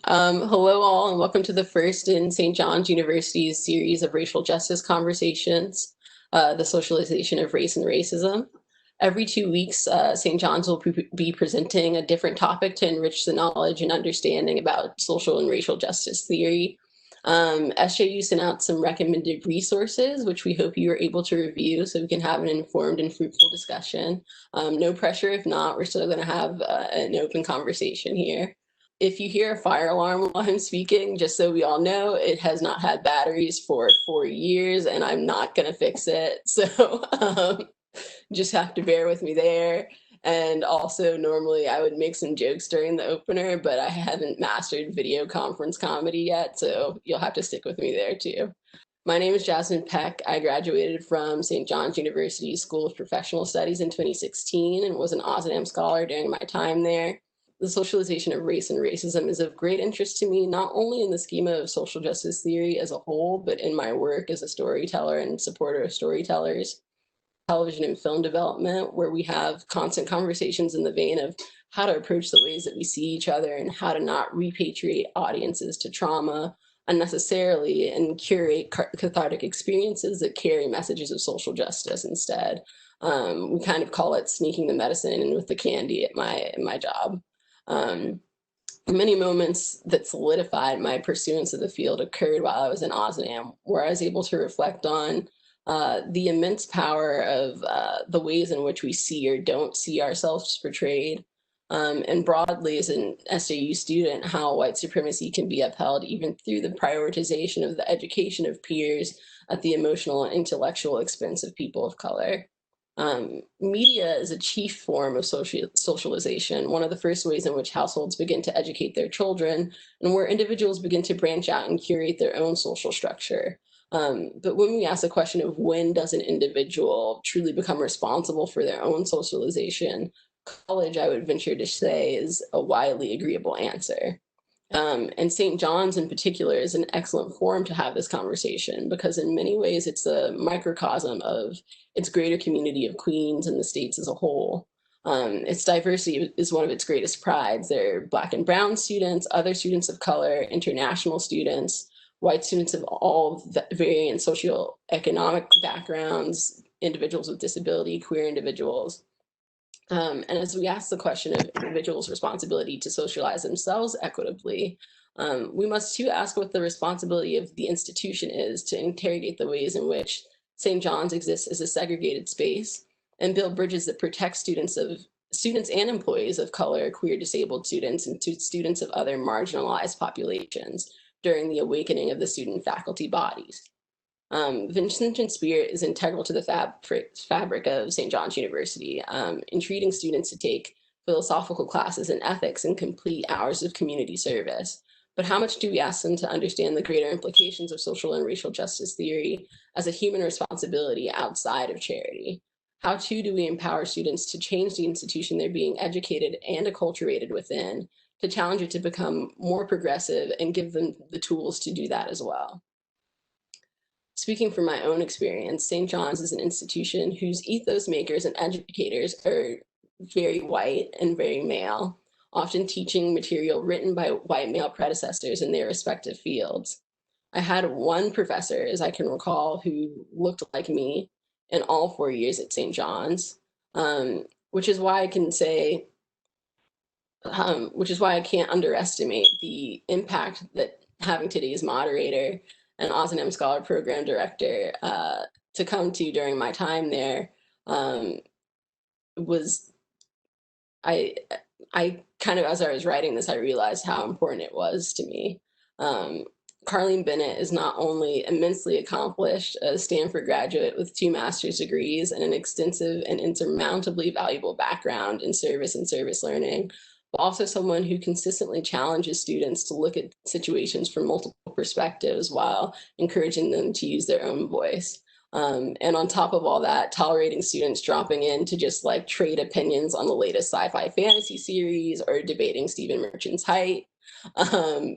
Hello all, and welcome to the first in St. John's University's series of racial justice conversations, the socialization of race and racism. Every 2 weeks, St. John's will be presenting a different topic to enrich the knowledge and understanding about social and racial justice theory. SJU sent out some recommended resources, which we hope you are able to review so we can have an informed and fruitful discussion. No pressure. If not, we're still going to have an open conversation here. If you hear a fire alarm while I'm speaking, just so we all know, it has not had batteries for 4 years and I'm not going to fix it. So just have to bear with me there. And also, normally I would make some jokes during the opener, but I haven't mastered video conference comedy yet. So you'll have to stick with me there too. My name is Jasmine Peck. I graduated from St. John's University School of Professional Studies in 2016 and was an OSNAM scholar during my time there. The socialization of race and racism is of great interest to me, not only in the schema of social justice theory as a whole, but in my work as a storyteller and supporter of storytellers, television and film development, where we have constant conversations in the vein of how to approach the ways that we see each other and how to not repatriate audiences to trauma unnecessarily and curate cathartic experiences that carry messages of social justice instead. We kind of call it sneaking the medicine in with the candy at my job. Many moments that solidified my pursuance of the field occurred while I was in OSNAM, where I was able to reflect on the immense power of the ways in which we see or don't see ourselves portrayed, and broadly as an SAU student, how white supremacy can be upheld even through the prioritization of the education of peers at the emotional and intellectual expense of people of color. Media is a chief form of socialization, one of the first ways in which households begin to educate their children, and where individuals begin to branch out and curate their own social structure. But when we ask the question of when does an individual truly become responsible for their own socialization, college, I would venture to say, is a widely agreeable answer. And St. John's in particular is an excellent forum to have this conversation because in many ways it's a microcosm of its greater community of Queens and the states as a whole. Its diversity is one of its greatest prides. There are Black and brown students, other students of color, international students, white students of all varying socioeconomic backgrounds, individuals with disability, queer individuals. And as we ask the question of individuals' responsibility to socialize themselves equitably, we must too ask what the responsibility of the institution is to interrogate the ways in which St. John's exists as a segregated space and build bridges that protect students and employees of color, queer, disabled students, and to students of other marginalized populations during the awakening of the student faculty bodies. Vincentian spirit is integral to the fabric of St. John's University, entreating students to take philosophical classes in ethics and complete hours of community service. But how much do we ask them to understand the greater implications of social and racial justice theory as a human responsibility outside of charity? How too do we empower students to change the institution they're being educated and acculturated within, to challenge it to become more progressive and give them the tools to do that as well? Speaking from my own experience, St. John's is an institution whose ethos makers and educators are very white and very male, often teaching material written by white male predecessors in their respective fields. I had one professor, as I can recall, who looked like me in all 4 years at St. John's, which is why I can say, which is why I can't underestimate the impact that having today's moderator and OSNM Scholar Program Director to come to during my time there was, I kind of, as I was writing this, I realized how important it was to me. Carleen Bennett is not only immensely accomplished, a Stanford graduate with 2 master's degrees and an extensive and insurmountably valuable background in service and service learning, but also someone who consistently challenges students to look at situations from multiple perspectives while encouraging them to use their own voice. And on top of all that, tolerating students dropping in to just like trade opinions on the latest sci-fi fantasy series or debating Stephen Merchant's height.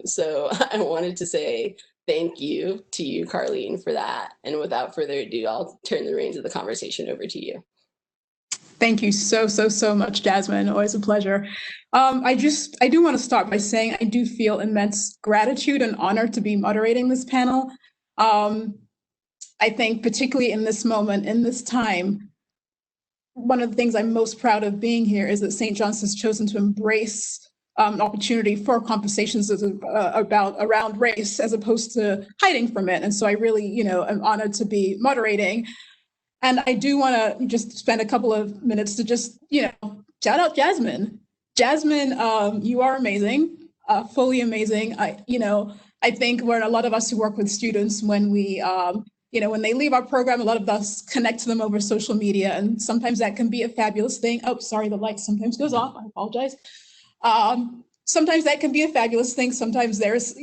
So I wanted to say thank you to you, Carleen, for that. And without further ado, I'll turn the reins of the conversation over to you. Thank you so much, Jasmine. Always a pleasure. I do want to start by saying I do feel immense gratitude and honor to be moderating this panel. I think particularly in this moment, in this time, one of the things I'm most proud of being here is that St. John's has chosen to embrace an opportunity for conversations around race as opposed to hiding from it. And so I really, am honored to be moderating. And I do want to just spend a couple of minutes to just, shout out Jasmine. Jasmine, you are amazing, fully amazing. I think when a lot of us who work with students, when we, when they leave our program, a lot of us connect to them over social media, and sometimes that can be a fabulous thing. Oh, sorry, the light sometimes goes off. I apologize. Sometimes that can be a fabulous thing. Sometimes there's,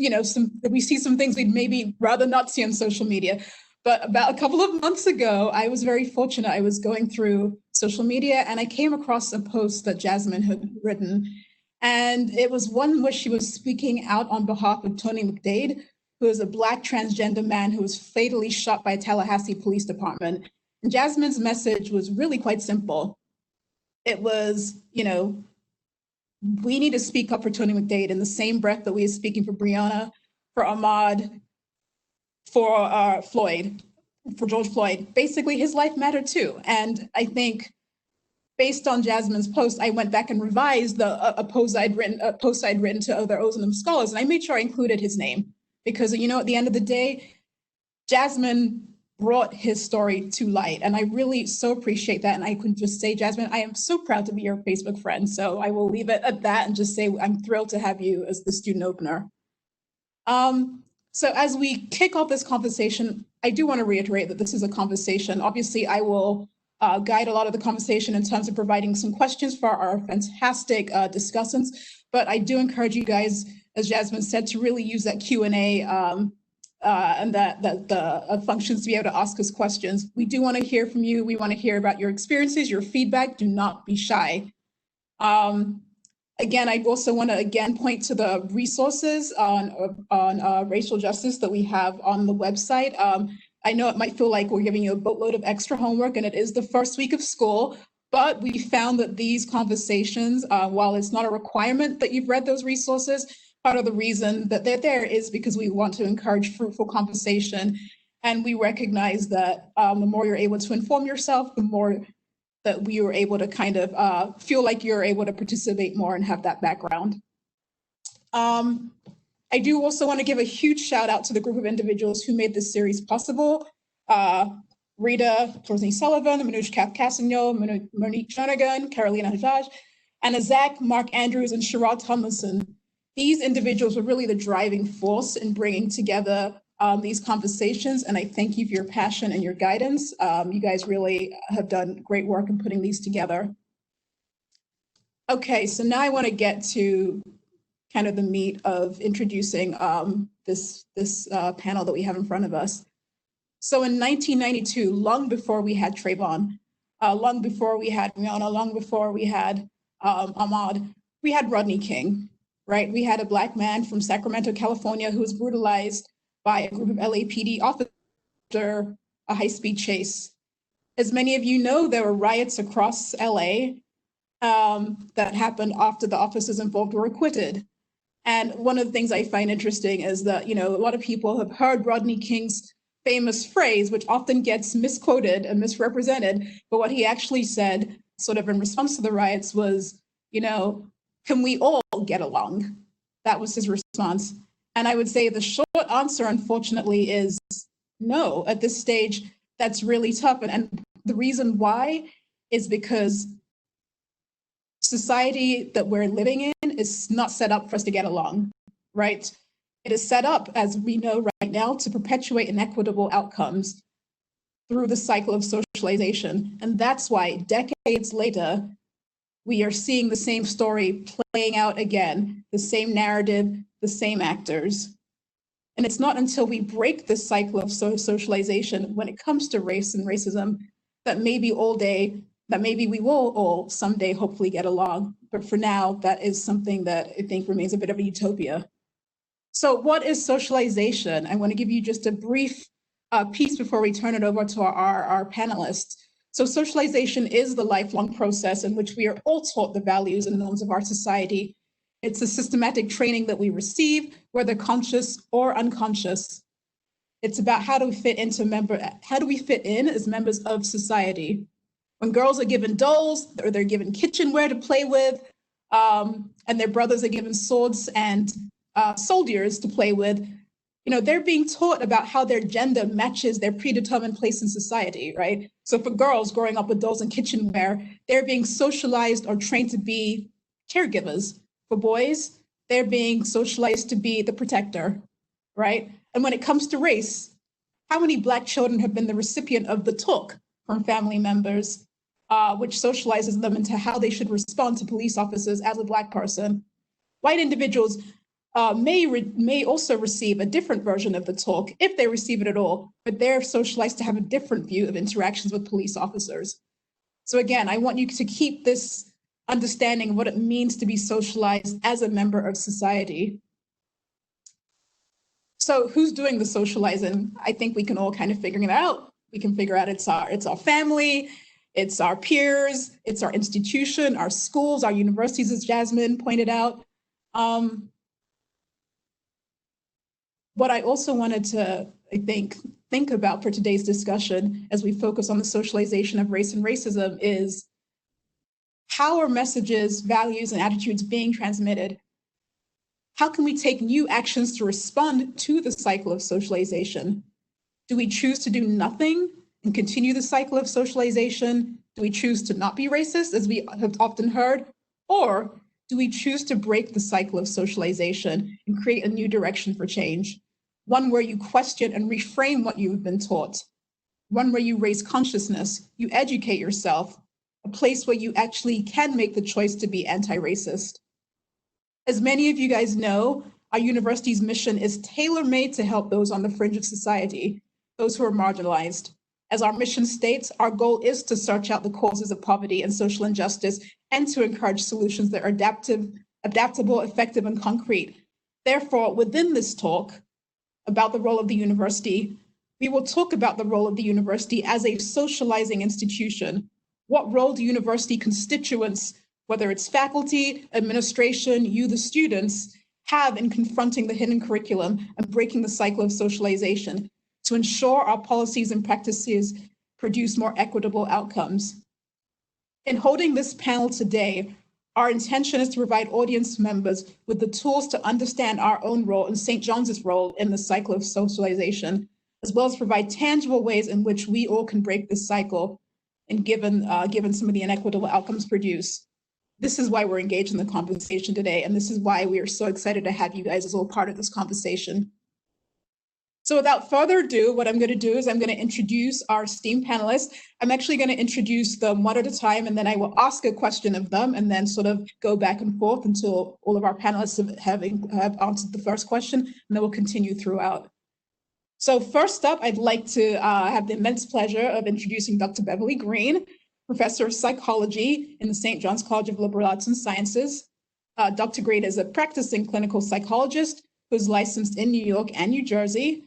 we see some things we'd maybe rather not see on social media. But about a couple of months ago, I was very fortunate. I was going through social media and I came across a post that Jasmine had written. And it was one where she was speaking out on behalf of Tony McDade, who is a Black transgender man who was fatally shot by a Tallahassee police department. And Jasmine's message was really quite simple. It was, we need to speak up for Tony McDade in the same breath that we are speaking for Breonna, for Ahmaud, for Floyd, for George Floyd. Basically, his life mattered too. And I think based on Jasmine's post, I went back and revised a post I'd written to other Ozanam scholars, and I made sure I included his name because, at the end of the day, Jasmine brought his story to light, and I really so appreciate that. And I can just say, Jasmine, I am so proud to be your Facebook friend. So I will leave it at that and just say I'm thrilled to have you as the student opener. So as we kick off this conversation, I do want to reiterate that this is a conversation. Obviously, I will guide a lot of the conversation in terms of providing some questions for our fantastic discussants, but I do encourage you guys, as Jasmine said, to really use that Q&A and the functions to be able to ask us questions. We do want to hear from you. We want to hear about your experiences, your feedback. Do not be shy. Again, I also want to point to the resources on racial justice that we have on the website. I know it might feel like we're giving you a boatload of extra homework, and it is the first week of school, but we found that these conversations, while it's not a requirement that you've read those resources, part of the reason that they're there is because we want to encourage fruitful conversation. And we recognize that the more you're able to inform yourself, the more that we were able to kind of feel like you're able to participate more and have that background. I do also want to give a huge shout out to the group of individuals who made this series possible. Rita Torzni-Sullivan, Manoush Kath-Cassigno, Monique Jernigan, Carolina Hajaj, and Zach, Mark Andrews, and Sharad Tomlinson. These individuals were really the driving force in bringing together these conversations, and I thank you for your passion and your guidance. You guys really have done great work in putting these together. Okay, so now I want to get to kind of the meat of introducing this panel that we have in front of us. So in 1992, long before we had Trayvon, long before we had Breonna, long before we had Ahmaud, we had Rodney King, right? We had a Black man from Sacramento, California, who was brutalized by a group of LAPD officers after a high-speed chase. As many of you know, there were riots across LA that happened after the officers involved were acquitted. And one of the things I find interesting is that, a lot of people have heard Rodney King's famous phrase, which often gets misquoted and misrepresented, but what he actually said, sort of in response to the riots, was, can we all get along? That was his response. And I would say the short answer, unfortunately, is no. At this stage, that's really tough. And the reason why is because society that we're living in is not set up for us to get along, right? It is set up, as we know right now, to perpetuate inequitable outcomes through the cycle of socialization. And that's why decades later, we are seeing the same story playing out again, the same narrative, the same actors. And it's not until we break this cycle of socialization when it comes to race and racism that maybe we will all someday hopefully get along. But for now, that is something that I think remains a bit of a utopia. So what is socialization? I want to give you just a brief piece before we turn it over to our panelists. So socialization is the lifelong process in which we are all taught the values and norms of our society. It's a systematic training that we receive, whether conscious or unconscious. It's about how do we fit in as members of society. When girls are given dolls, or they're given kitchenware to play with, and their brothers are given swords and soldiers to play with, they're being taught about how their gender matches their predetermined place in society, right? So for girls growing up with dolls and kitchenware, they're being socialized or trained to be caregivers. For boys, they're being socialized to be the protector, right? And when it comes to race, how many Black children have been the recipient of the talk from family members, which socializes them into how they should respond to police officers as a Black person? White individuals may also receive a different version of the talk, if they receive it at all, but they're socialized to have a different view of interactions with police officers. So again, I want you to keep this understanding of what it means to be socialized as a member of society. So who's doing the socializing? I think we can all kind of figure it out. We can figure out it's our family, it's our peers, it's our institution, our schools, our universities, as Jasmine pointed out. What I also wanted to, I think about for today's discussion as we focus on the socialization of race and racism is how are messages, values, and attitudes being transmitted? How can we take new actions to respond to the cycle of socialization? Do we choose to do nothing and continue the cycle of socialization? Do we choose to not be racist, as we have often heard? Or do we choose to break the cycle of socialization and create a new direction for change? One where you question and reframe what you've been taught. One where you raise consciousness, you educate yourself, a place where you actually can make the choice to be anti-racist. As many of you guys know, our university's mission is tailor-made to help those on the fringe of society, those who are marginalized. As our mission states, our goal is to search out the causes of poverty and social injustice and to encourage solutions that are adaptable, effective, and concrete. Therefore, within this talk about the role of the university, we will talk about the role of the university as a socializing institution. What role do university constituents, whether it's faculty, administration, you, the students, have in confronting the hidden curriculum and breaking the cycle of socialization to ensure our policies and practices produce more equitable outcomes? In holding this panel today, our intention is to provide audience members with the tools to understand our own role and St. John's role in the cycle of socialization, as well as provide tangible ways in which we all can break this cycle and given some of the inequitable outcomes produced. This is why we're engaged in the conversation today, and this is why we are so excited to have you guys as all part of this conversation. So without further ado, what I'm going to do is I'm going to introduce our esteemed panelists. I'm actually going to introduce them one at a time, and then I will ask a question of them and then sort of go back and forth until all of our panelists have answered the first question, and then we'll continue throughout. So first up, I'd like to have the immense pleasure of introducing Dr. Beverly Green, Professor of Psychology in the St. John's College of Liberal Arts and Sciences. Dr. Green is a practicing clinical psychologist who's licensed in New York and New Jersey.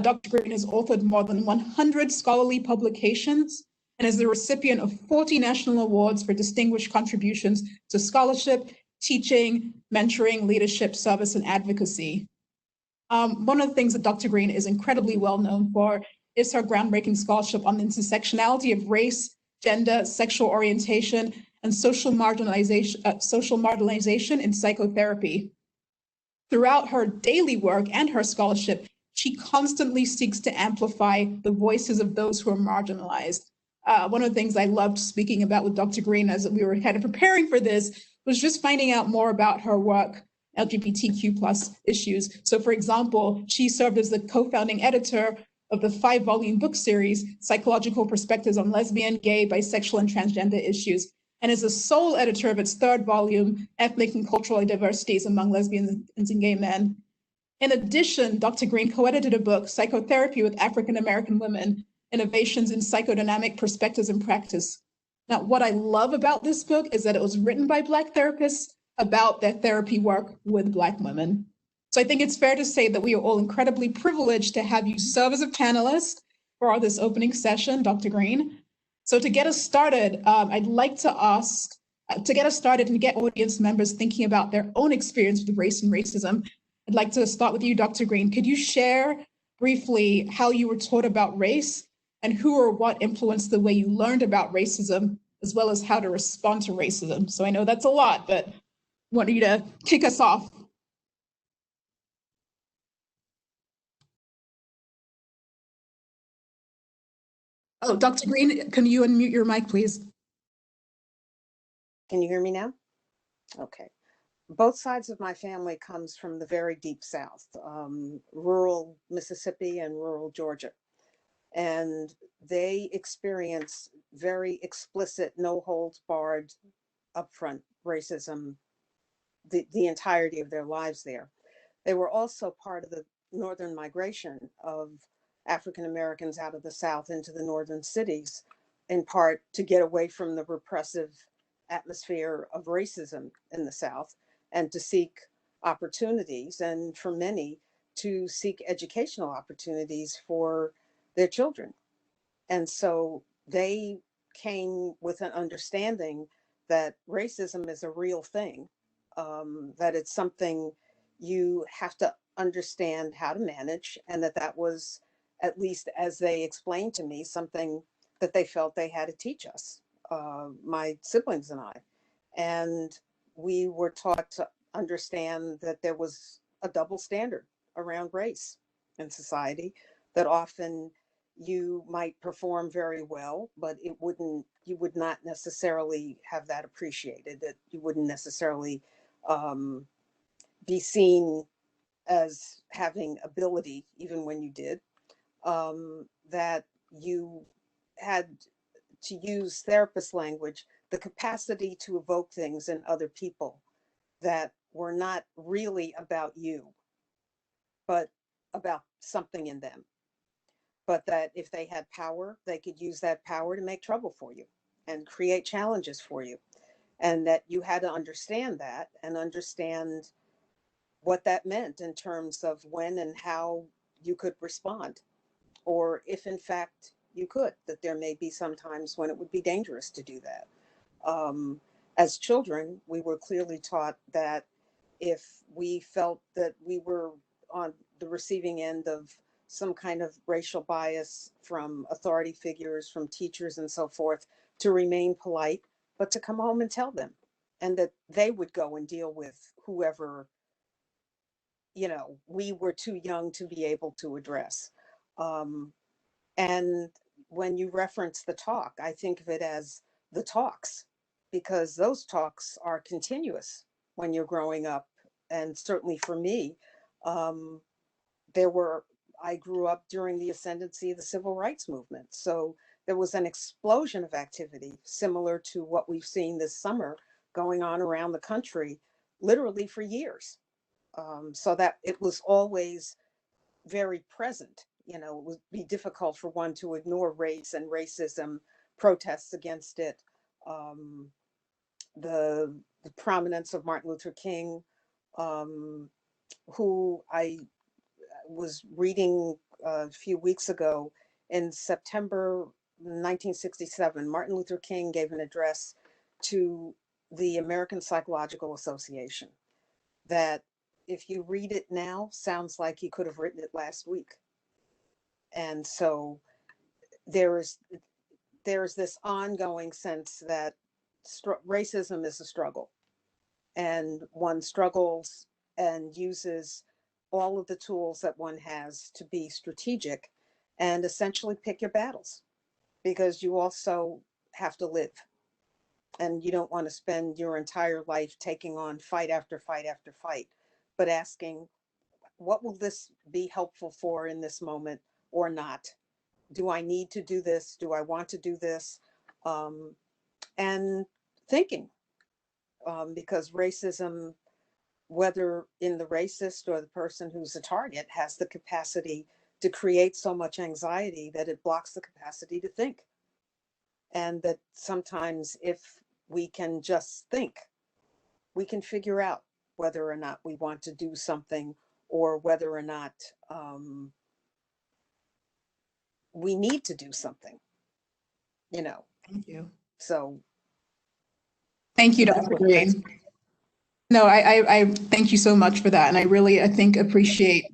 Dr. Green has authored more than 100 scholarly publications and is the recipient of 40 national awards for distinguished contributions to scholarship, teaching, mentoring, leadership, service, and advocacy. One of the things that Dr. Green is incredibly well known for is her groundbreaking scholarship on the intersectionality of race, gender, sexual orientation, and social marginalization in psychotherapy. Throughout her daily work and her scholarship, she constantly seeks to amplify the voices of those who are marginalized. One of the things I loved speaking about with Dr. Green as we were kind of preparing for this was just finding out more about her work, LGBTQ+ issues. So for example, she served as the co-founding editor of the 5-volume book series, Psychological Perspectives on Lesbian, Gay, Bisexual, and Transgender Issues, and is the sole editor of its 3rd volume, Ethnic and Cultural Diversities Among Lesbians and Gay Men. In addition, Dr. Green co-edited a book, Psychotherapy with African American Women, Innovations in Psychodynamic Perspectives and Practice. Now, what I love about this book is that it was written by Black therapists about their therapy work with Black women. So I think it's fair to say that we are all incredibly privileged to have you serve as a panelist for this opening session, Dr. Green. So to get us started, I'd like to ask, to get us started and get audience members thinking about their own experience with race and racism, I'd like to start with you, Dr. Green. Could you share briefly how you were taught about race and who or what influenced the way you learned about racism, as well as how to respond to racism? So I know that's a lot, but I want you to kick us off. Oh, Dr. Green, can you unmute your mic, please? Can you hear me now? Okay. Both sides of my family comes from the very deep South, rural Mississippi and rural Georgia. And they experience very explicit, no holds barred, upfront racism the entirety of their lives there. They were also part of the northern migration of African Americans out of the South into the northern cities, in part to get away from the repressive atmosphere of racism in the South and to seek opportunities, and for many, to seek educational opportunities for their children. And so they came with an understanding that racism is a real thing, that it's something you have to understand how to manage, and that was, at least as they explained to me, something that they felt they had to teach us, my siblings and I. And we were taught to understand that there was a double standard around race in society, that often you might perform very well, but you would not necessarily have that appreciated, that you wouldn't necessarily be seen as having ability, even when you did, that you had, to use therapist language, the capacity to evoke things in other people that were not really about you, but about something in them. But that if they had power, they could use that power to make trouble for you and create challenges for you. And that you had to understand that and understand what that meant in terms of when and how you could respond, or if in fact you could, that there may be some times when it would be dangerous to do that. As children, we were clearly taught that if we felt that we were on the receiving end of some kind of racial bias from authority figures, from teachers and so forth, to remain polite, but to come home and tell them, and that they would go and deal with whoever, we were too young to be able to address. And when you reference the talk, I think of it as the talks, because those talks are continuous when you're growing up. And certainly for me, um, I grew up during the ascendancy of the civil rights movement. So there was an explosion of activity similar to what we've seen this summer going on around the country, literally for years. So that it was always very present. It would be difficult for one to ignore race and racism, protests against it, um, the prominence of Martin Luther King, um, who I was reading a few weeks ago. In September 1967, Martin Luther King gave an address to the American Psychological Association that, if you read it now, sounds like he could have written it last week. And so there is this ongoing sense that racism is a struggle, and one struggles and uses all of the tools that one has to be strategic and essentially pick your battles, because you also have to live, and you don't want to spend your entire life taking on fight after fight after fight, but asking, what will this be helpful for in this moment or not? Do I need to do this? Do I want to do this? Um, and thinking, because racism, whether in the racist or the person who's a target, has the capacity to create so much anxiety that it blocks the capacity to think. And that sometimes, if we can just think, we can figure out whether or not we want to do something, or whether or not we need to do something, Thank you. So Thank you, that's Dr. what- Green. No, I thank you so much for that. And I really, I think, appreciate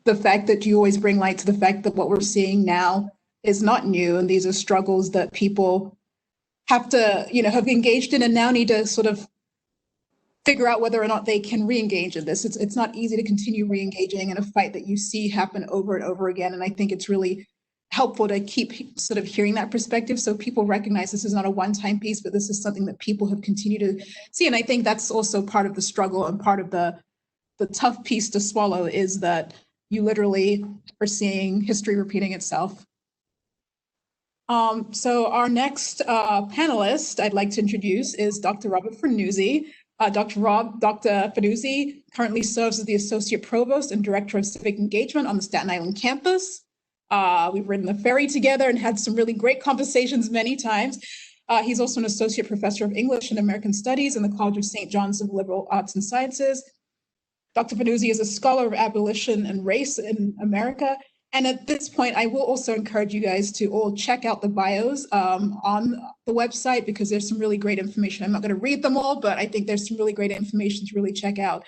the fact that you always bring light to the fact that what we're seeing now is not new. And these are struggles that people have to, have engaged in and now need to sort of figure out whether or not they can re-engage in this. It's not easy to continue re-engaging in a fight that you see happen over and over again. And I think it's really helpful to keep sort of hearing that perspective so people recognize this is not a one-time piece, but this is something that people have continued to see. And I think that's also part of the struggle and part of the tough piece to swallow is that you literally are seeing history repeating itself. So our next panelist I'd like to introduce is Dr. Robert Fernuzi. Dr. Fernuzi currently serves as the Associate Provost and Director of Civic Engagement on the Staten Island campus. We've ridden the ferry together and had some really great conversations many times. He's also an Associate Professor of English and American Studies in the College of St. John's of Liberal Arts and Sciences. Dr. Fernuzi is a scholar of abolition and race in America. And at this point, I will also encourage you guys to all check out the bios on the website because there's some really great information. I'm not going to read them all, but I think there's some really great information to really check out.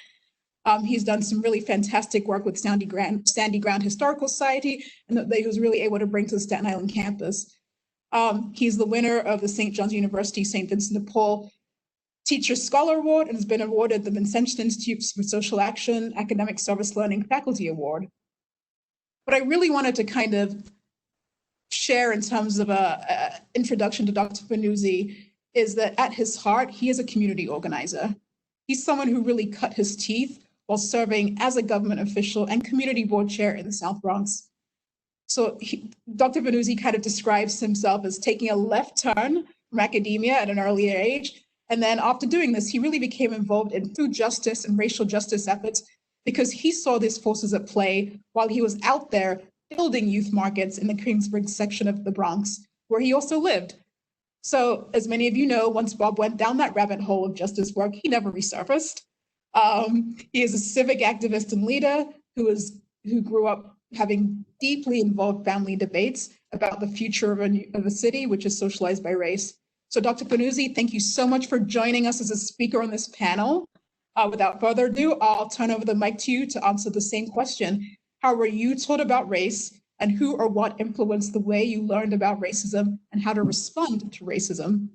He's done some really fantastic work with Sandy Ground Historical Society, and that he was really able to bring to the Staten Island campus. He's the winner of the St. John's University St. Vincent de Paul Teacher Scholar Award and has been awarded the Vincentian Institute for Social Action Academic Service Learning Faculty Award. What I really wanted to kind of share in terms of an introduction to Dr. Fernuzi is that at his heart, he is a community organizer. He's someone who really cut his teeth while serving as a government official and community board chair in the South Bronx. So Dr. Fernuzi kind of describes himself as taking a left turn from academia at an early age. And then after doing this, he really became involved in food justice and racial justice efforts because he saw these forces at play while he was out there building youth markets in the Kingsbridge section of the Bronx, where he also lived. So as many of you know, once Bob went down that rabbit hole of justice work, he never resurfaced. He is a civic activist and leader who grew up having deeply involved family debates about the future of a city, which is socialized by race. So Dr. Fernuzi, thank you so much for joining us as a speaker on this panel. Without further ado, I'll turn over the mic to you to answer the same question. How were you taught about race, and who or what influenced the way you learned about racism and how to respond to racism?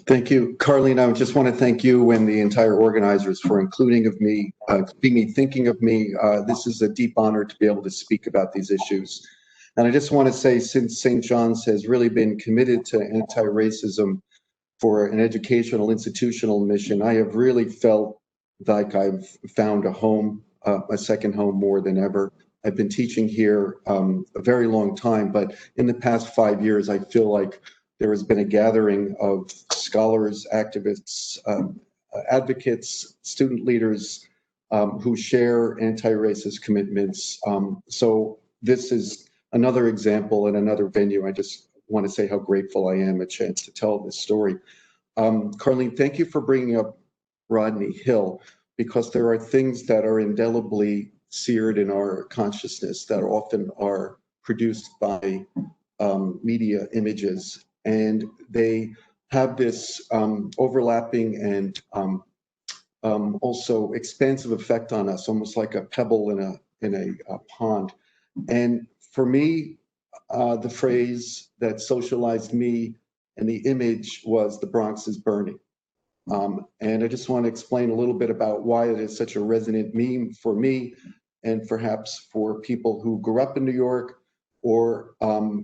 Thank you, Carlene. I just want to thank you and the entire organizers for including me, thinking of me. This is a deep honor to be able to speak about these issues. And I just want to say, since St. John's has really been committed to anti-racism for an educational institutional mission, I have really felt like I've found a home, a second home more than ever. I've been teaching here a very long time, but in the past 5 years, I feel like there has been a gathering of scholars, activists, advocates, student leaders who share anti-racist commitments. So this is another example and another venue. I just want to say how grateful I am a chance to tell this story. Carlene, thank you for bringing up Rodney Hill, because there are things that are indelibly seared in our consciousness that often are produced by media images, and they have this overlapping and also expansive effect on us, almost like a pebble in a pond. And for me, the phrase that socialized me and the image was "the Bronx is burning." And I just want to explain a little bit about why it is such a resonant meme for me, and perhaps for people who grew up in New York or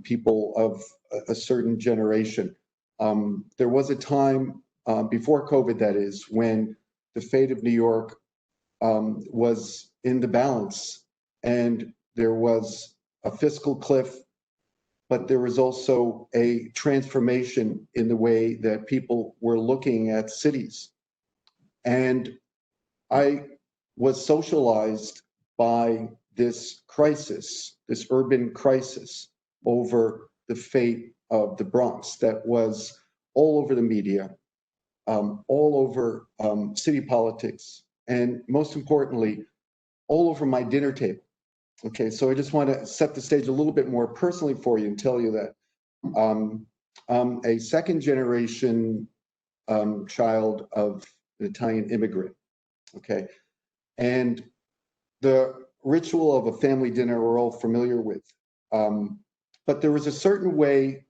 people of a certain generation. There was a time before COVID, that is, when the fate of New York was in the balance, and there was a fiscal cliff, but there was also a transformation in the way that people were looking at cities. And I was socialized by this crisis, this urban crisis over the fate of the Bronx that was all over the media, all over city politics, and most importantly, all over my dinner table. Okay, so I just want to set the stage a little bit more personally for you and tell you that a second generation child of an Italian immigrant, okay? And the ritual of a family dinner we're all familiar with. But there was a certain way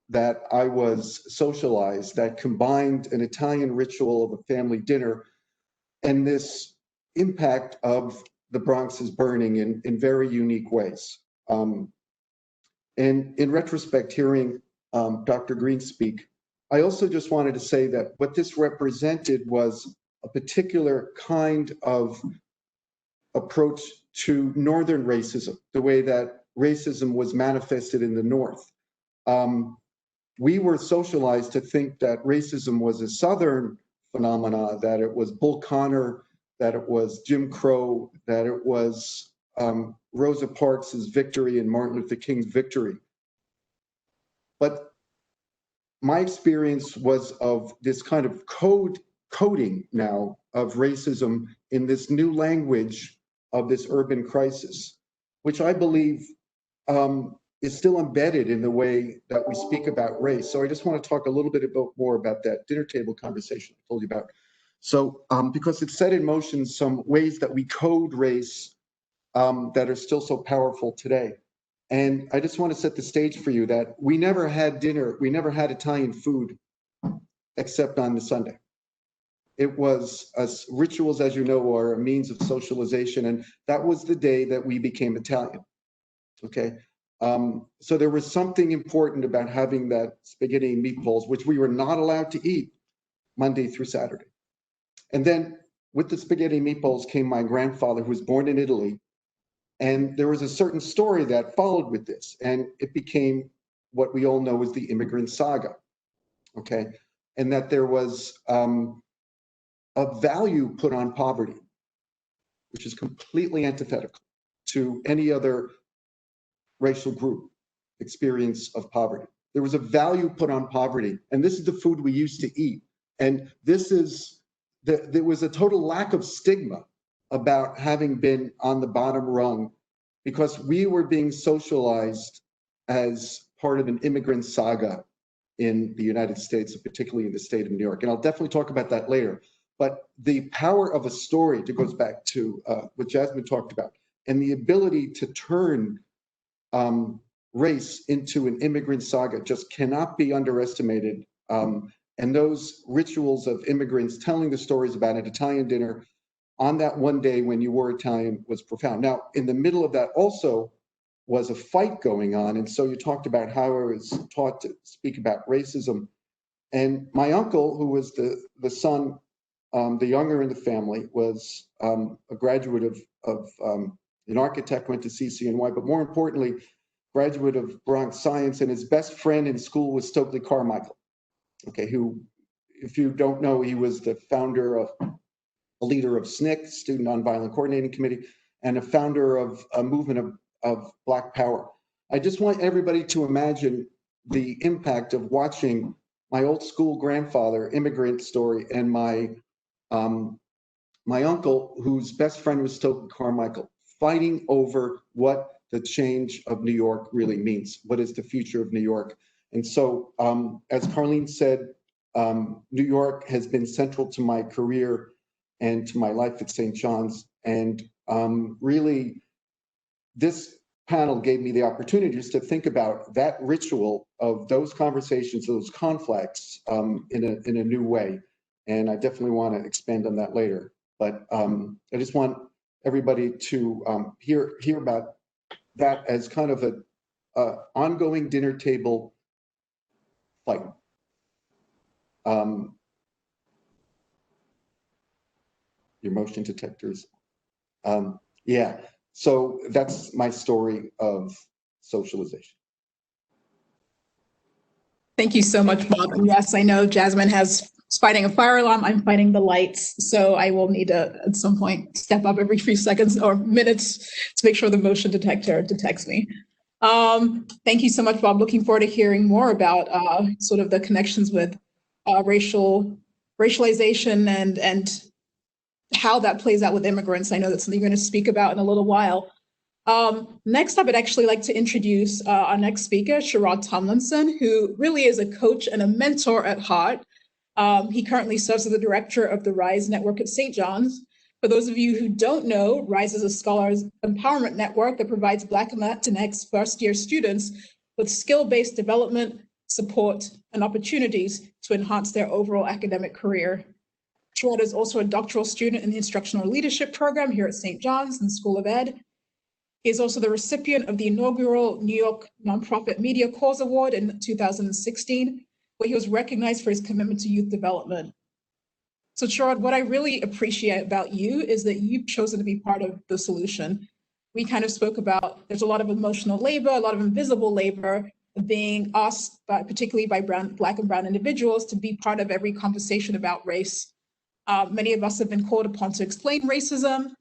that I was socialized that combined an Italian ritual of a family dinner and this impact of the Bronx is Burning in very unique ways. And in retrospect, hearing Dr. Green speak, I also just wanted to say that what this represented was a particular kind of approach to Northern racism, the way that racism was manifested in the North. We were socialized to think that racism was a Southern phenomena, that it was Bull Connor, that it was Jim Crow, that it was Rosa Parks' victory and Martin Luther King's victory. But my experience was of this kind of coding now of racism in this new language of this urban crisis, which I believe is still embedded in the way that we speak about race. So I just want to talk a little bit more about that dinner table conversation I told you about. So because it set in motion some ways that we code race that are still so powerful today. And I just want to set the stage for you that we never had dinner, we never had Italian food except on the Sunday. It was rituals, as you know, are a means of socialization, and that was the day that we became Italian, okay? So there was something important about having that spaghetti and meatballs, which we were not allowed to eat Monday through Saturday. And then with the spaghetti and meatballs came my grandfather, who was born in Italy, and there was a certain story that followed with this, and it became what we all know as the Immigrant Saga, okay? And that there was a value put on poverty, which is completely antithetical to any other racial group experience of poverty. There was a value put on poverty, and this is the food we used to eat. And this is, there was a total lack of stigma about having been on the bottom rung because we were being socialized as part of an immigrant saga in the United States, particularly in the state of New York. And I'll definitely talk about that later. But the power of a story, that goes back to what Jasmine talked about, and the ability to turn race into an immigrant saga just cannot be underestimated. And those rituals of immigrants telling the stories about an Italian dinner on that one day when you were Italian was profound. Now, in the middle of that also was a fight going on. And so you talked about how I was taught to speak about racism. And my uncle, who was the son, the younger in the family, was a graduate of an architect, went to CCNY, but more importantly, graduate of Bronx Science, and his best friend in school was Stokely Carmichael, okay, who, if you don't know, he was the founder of, a leader of SNCC, Student Nonviolent Coordinating Committee, and a founder of a movement of Black Power. I just want everybody to imagine the impact of watching my old school grandfather, immigrant story, and my uncle, whose best friend was Stokely Carmichael, fighting over what the change of New York really means. What is the future of New York? And so, as Carlene said, New York has been central to my career and to my life at St. John's. And really, this panel gave me the opportunity just to think about that ritual of those conversations, those conflicts in a new way. And I definitely want to expand on that later. But I just want everybody to hear about that as kind of a ongoing dinner table fight. Your motion detectors. Yeah, so that's my story of socialization. Thank you so much, Bob. And yes, I know Jasmine is fighting a fire alarm. I'm fighting the lights. So I will need to, at some point, step up every few seconds or minutes to make sure the motion detector detects me. Thank you so much, Bob. Looking forward to hearing more about sort of the connections with racialization and how that plays out with immigrants. I know that's something you're going to speak about in a little while. Next up, I'd actually like to introduce our next speaker, Sharad Tomlinson, who really is a coach and a mentor at heart. He currently serves as the director of the RISE network at St. John's. For those of you who don't know, RISE is a scholars empowerment network that provides Black and Latinx first-year students with skill-based development, support, and opportunities to enhance their overall academic career. Sharad is also a doctoral student in the Instructional Leadership Program here at St. John's in the School of Ed. He is also the recipient of the inaugural New York Nonprofit Media Cause Award in 2016, where he was recognized for his commitment to youth development. So Sharad, what I really appreciate about you is that you've chosen to be part of the solution. We kind of spoke about there's a lot of emotional labor, a lot of invisible labor being asked, particularly by Black and brown individuals, to be part of every conversation about race. Many of us have been called upon to explain racism,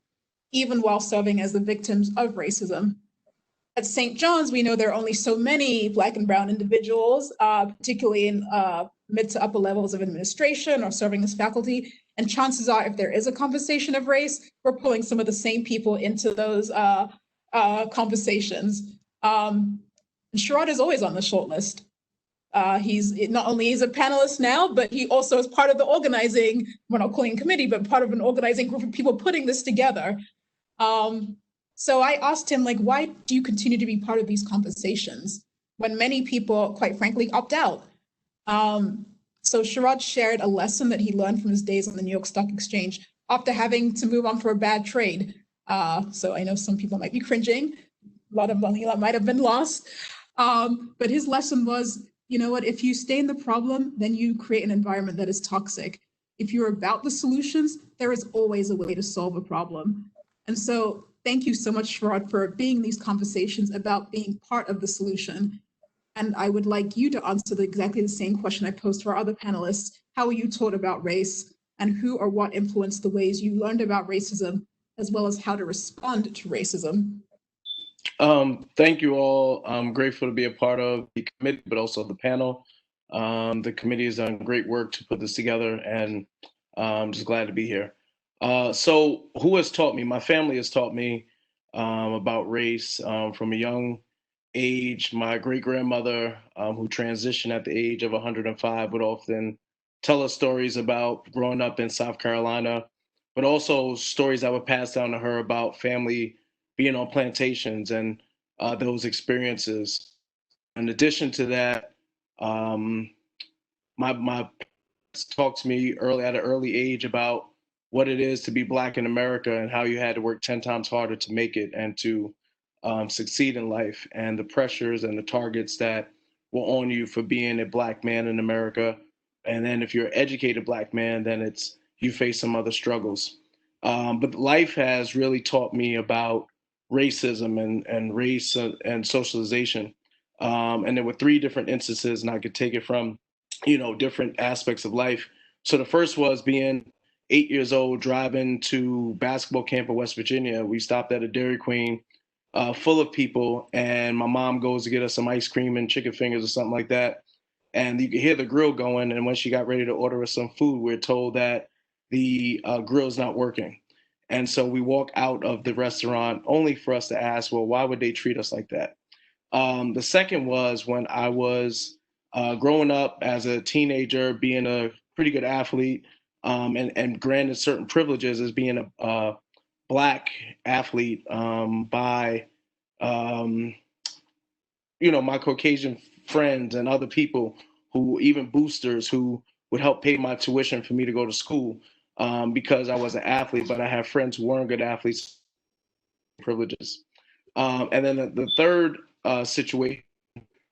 even while serving as the victims of racism. At St. John's, we know there are only so many Black and brown individuals, particularly in mid to upper levels of administration or serving as faculty. And chances are, if there is a conversation of race, we're pulling some of the same people into those conversations. And Sharad is always on the short list. He's not only is a panelist now, but he also is part of the organizing, we're not calling committee, but part of an organizing group of people putting this together. So I asked him, like, why do you continue to be part of these conversations when many people, quite frankly, opt out? So Sharad shared a lesson that he learned from his days on the New York Stock Exchange after having to move on for a bad trade. So I know some people might be cringing. A lot of money might have been lost. But his lesson was, you know what, if you stay in the problem, then you create an environment that is toxic. If you're about the solutions, there is always a way to solve a problem. And so thank you so much, Sharad, for being in these conversations about being part of the solution. And I would like you to answer exactly the same question I posed to our other panelists. How were you taught about race, and who or what influenced the ways you learned about racism, as well as how to respond to racism? Thank you all. I'm grateful to be a part of the committee, but also the panel. The committee has done great work to put this together, and I'm just glad to be here. So who has taught me? My family has taught me about race from a young age. My great-grandmother, who transitioned at the age of 105, would often tell us stories about growing up in South Carolina, but also stories that would pass down to her about family being on plantations and those experiences. In addition to that, my parents talked to me at an early age about what it is to be Black in America and how you had to work 10 times harder to make it and to succeed in life, and the pressures and the targets that were on you for being a Black man in America. And then if you're an educated Black man, then you face some other struggles. But life has really taught me about racism and race and socialization. And there were three different instances, and I could take it from, different aspects of life. So the first was being 8 years old, driving to basketball camp in West Virginia. We stopped at a Dairy Queen full of people, and my mom goes to get us some ice cream and chicken fingers or something like that. And you could hear the grill going, and when she got ready to order us some food, we're told that the grill's not working. And so we walk out of the restaurant only for us to ask, well, why would they treat us like that? The second was when I was growing up as a teenager, being a pretty good athlete, and granted certain privileges as being a Black athlete by, my Caucasian friends and other people who, even boosters who would help pay my tuition for me to go to school because I was an athlete, but I have friends who weren't good athletes, privileges. And then the third situation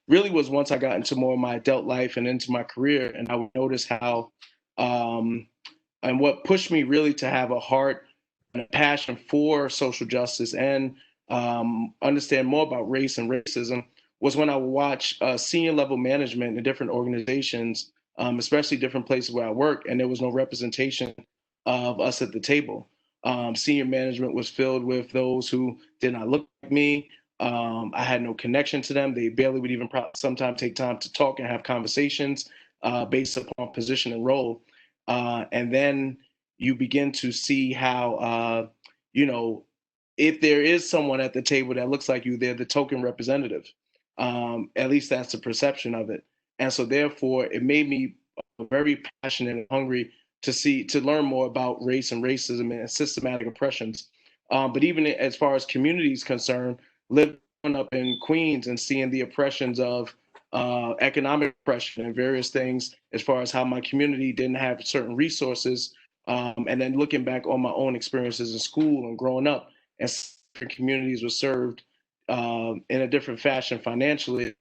really was once I got into more of my adult life and into my career, and I would notice how, and what pushed me really to have a heart and a passion for social justice and understand more about race and racism was when I would watch senior level management in different organizations, especially different places where I work, and there was no representation of us at the table. Senior management was filled with those who did not look like me. I had no connection to them. They barely would even sometimes take time to talk and have conversations based upon position and role. And then you begin to see how, if there is someone at the table that looks like you, they're the token representative. At least that's the perception of it. And so therefore, it made me very passionate and hungry to learn more about race and racism and systematic oppressions. But even as far as community is concerned, living up in Queens and seeing the oppressions of economic oppression and various things, as far as how my community didn't have certain resources, and then looking back on my own experiences in school and growing up, and different communities were served in a different fashion financially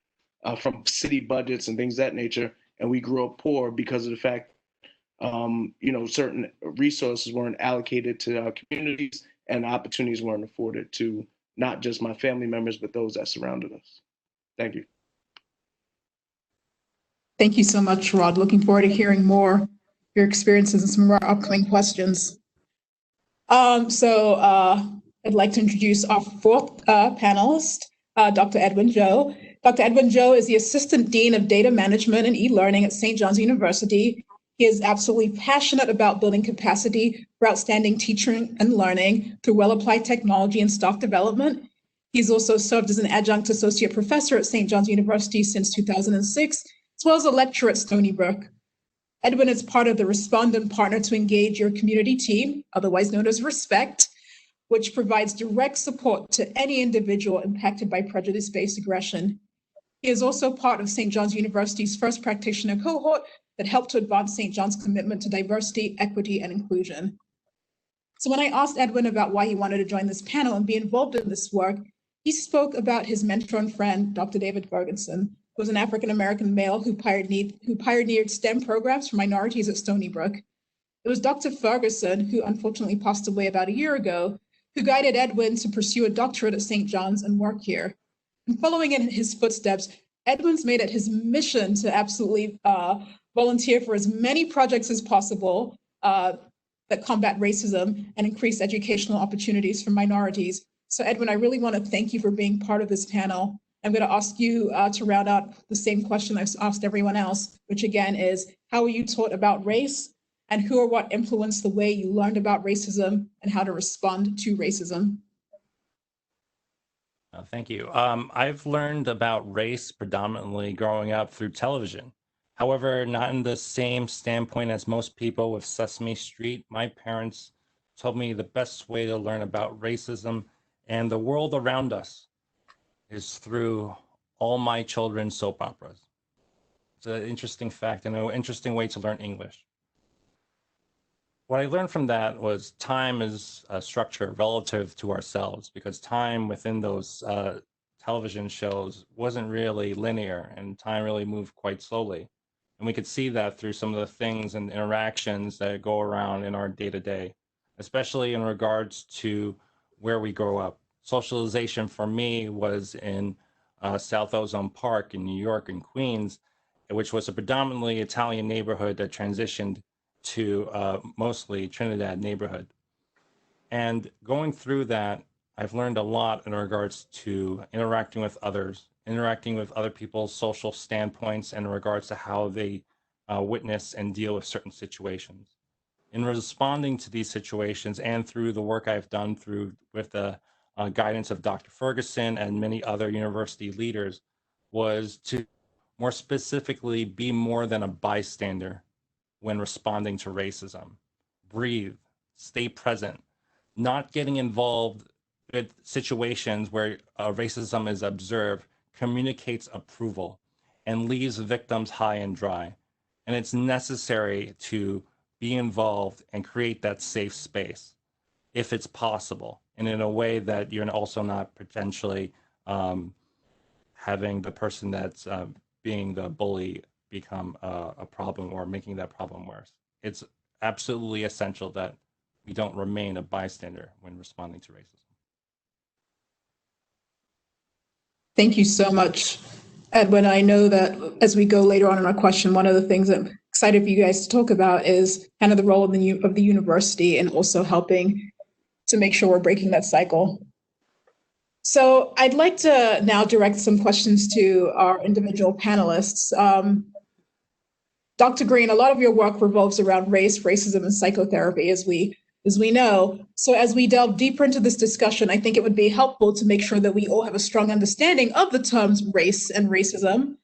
from city budgets and things of that nature, and we grew up poor because of the fact certain resources weren't allocated to our communities and opportunities weren't afforded to not just my family members, but those that surrounded us. Thank you. Thank you so much, Rod. Looking forward to hearing more your experiences and some more upcoming questions. I'd like to introduce our fourth panelist, Dr. Edwin Joe. Dr. Edwin Joe is the Assistant Dean of Data Management and E-Learning at St. John's University. He is absolutely passionate about building capacity for outstanding teaching and learning through well-applied technology and staff development. He's also served as an adjunct associate professor at St. John's University since 2006, as well as a lecturer at Stony Brook. Edwin is part of the Respondent Partner to Engage Your Community team, otherwise known as RESPECT, which provides direct support to any individual impacted by prejudice-based aggression. He is also part of St. John's University's first practitioner cohort that helped to advance St. John's commitment to diversity, equity, and inclusion. So when I asked Edwin about why he wanted to join this panel and be involved in this work, he spoke about his mentor and friend, Dr. David Ferguson, who was an African-American male who pioneered STEM programs for minorities at Stony Brook. It was Dr. Ferguson, who unfortunately passed away about a year ago, who guided Edwin to pursue a doctorate at St. John's and work here. And following in his footsteps, Edwin's made it his mission to absolutely volunteer for as many projects as possible that combat racism and increase educational opportunities for minorities. So Edwin, I really want to thank you for being part of this panel. I'm going to ask you to round out the same question I've asked everyone else, which again is, how were you taught about race? And who or what influenced the way you learned about racism and how to respond to racism? Thank you. I've learned about race predominantly growing up through television. However, not in the same standpoint as most people with Sesame Street. My parents told me the best way to learn about racism and the world around us is through all my children's soap operas. It's an interesting fact and an interesting way to learn English. What I learned from that was time is a structure relative to ourselves, because time within those television shows wasn't really linear and time really moved quite slowly. And we could see that through some of the things and interactions that go around in our day-to-day, especially in regards to where we grow up. Socialization for me was in South Ozone Park in New York and Queens, which was a predominantly Italian neighborhood that transitioned to mostly Trinidad neighborhood. And going through that, I've learned a lot in regards to interacting with others, interacting with other people's social standpoints in regards to how they witness and deal with certain situations. In responding to these situations and through the work I've done with the guidance of Dr. Ferguson and many other university leaders, was to more specifically be more than a bystander when responding to racism. Breathe, stay present, not getting involved with situations where racism is observed communicates approval and leaves victims high and dry. And it's necessary to be involved and create that safe space if it's possible, and in a way that you're also not potentially having the person that's being the bully become a problem or making that problem worse. It's absolutely essential that we don't remain a bystander when responding to racism. Thank you so much, Edwin. I know that as we go later on in our question, one of the things I'm excited for you guys to talk about is kind of the role of the university and also helping to make sure we're breaking that cycle. So I'd like to now direct some questions to our individual panelists. Dr. Green, a lot of your work revolves around race, racism, and psychotherapy as we as we know. So as we delve deeper into this discussion, I think it would be helpful to make sure that we all have a strong understanding of the terms race and racism,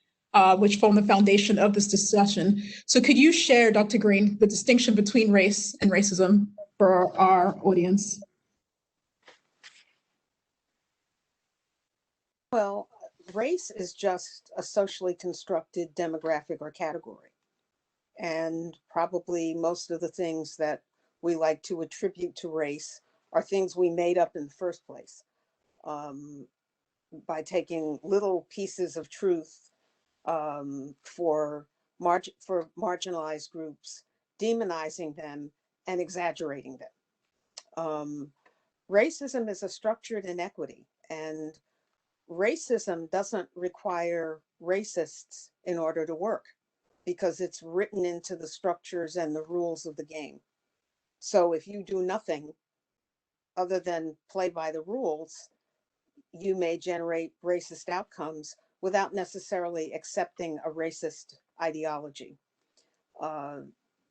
which form the foundation of this discussion. So could you share, Dr. Green, the distinction between race and racism for our audience? Well, race is just a socially constructed demographic or category. And probably most of the things that we like to attribute to race are things we made up in the first place, by taking little pieces of truth for marginalized groups, demonizing them and exaggerating them. Racism is a structured inequity, and racism doesn't require racists in order to work, because it's written into the structures and the rules of the game. So if you do nothing other than play by the rules, you may generate racist outcomes without necessarily accepting a racist ideology.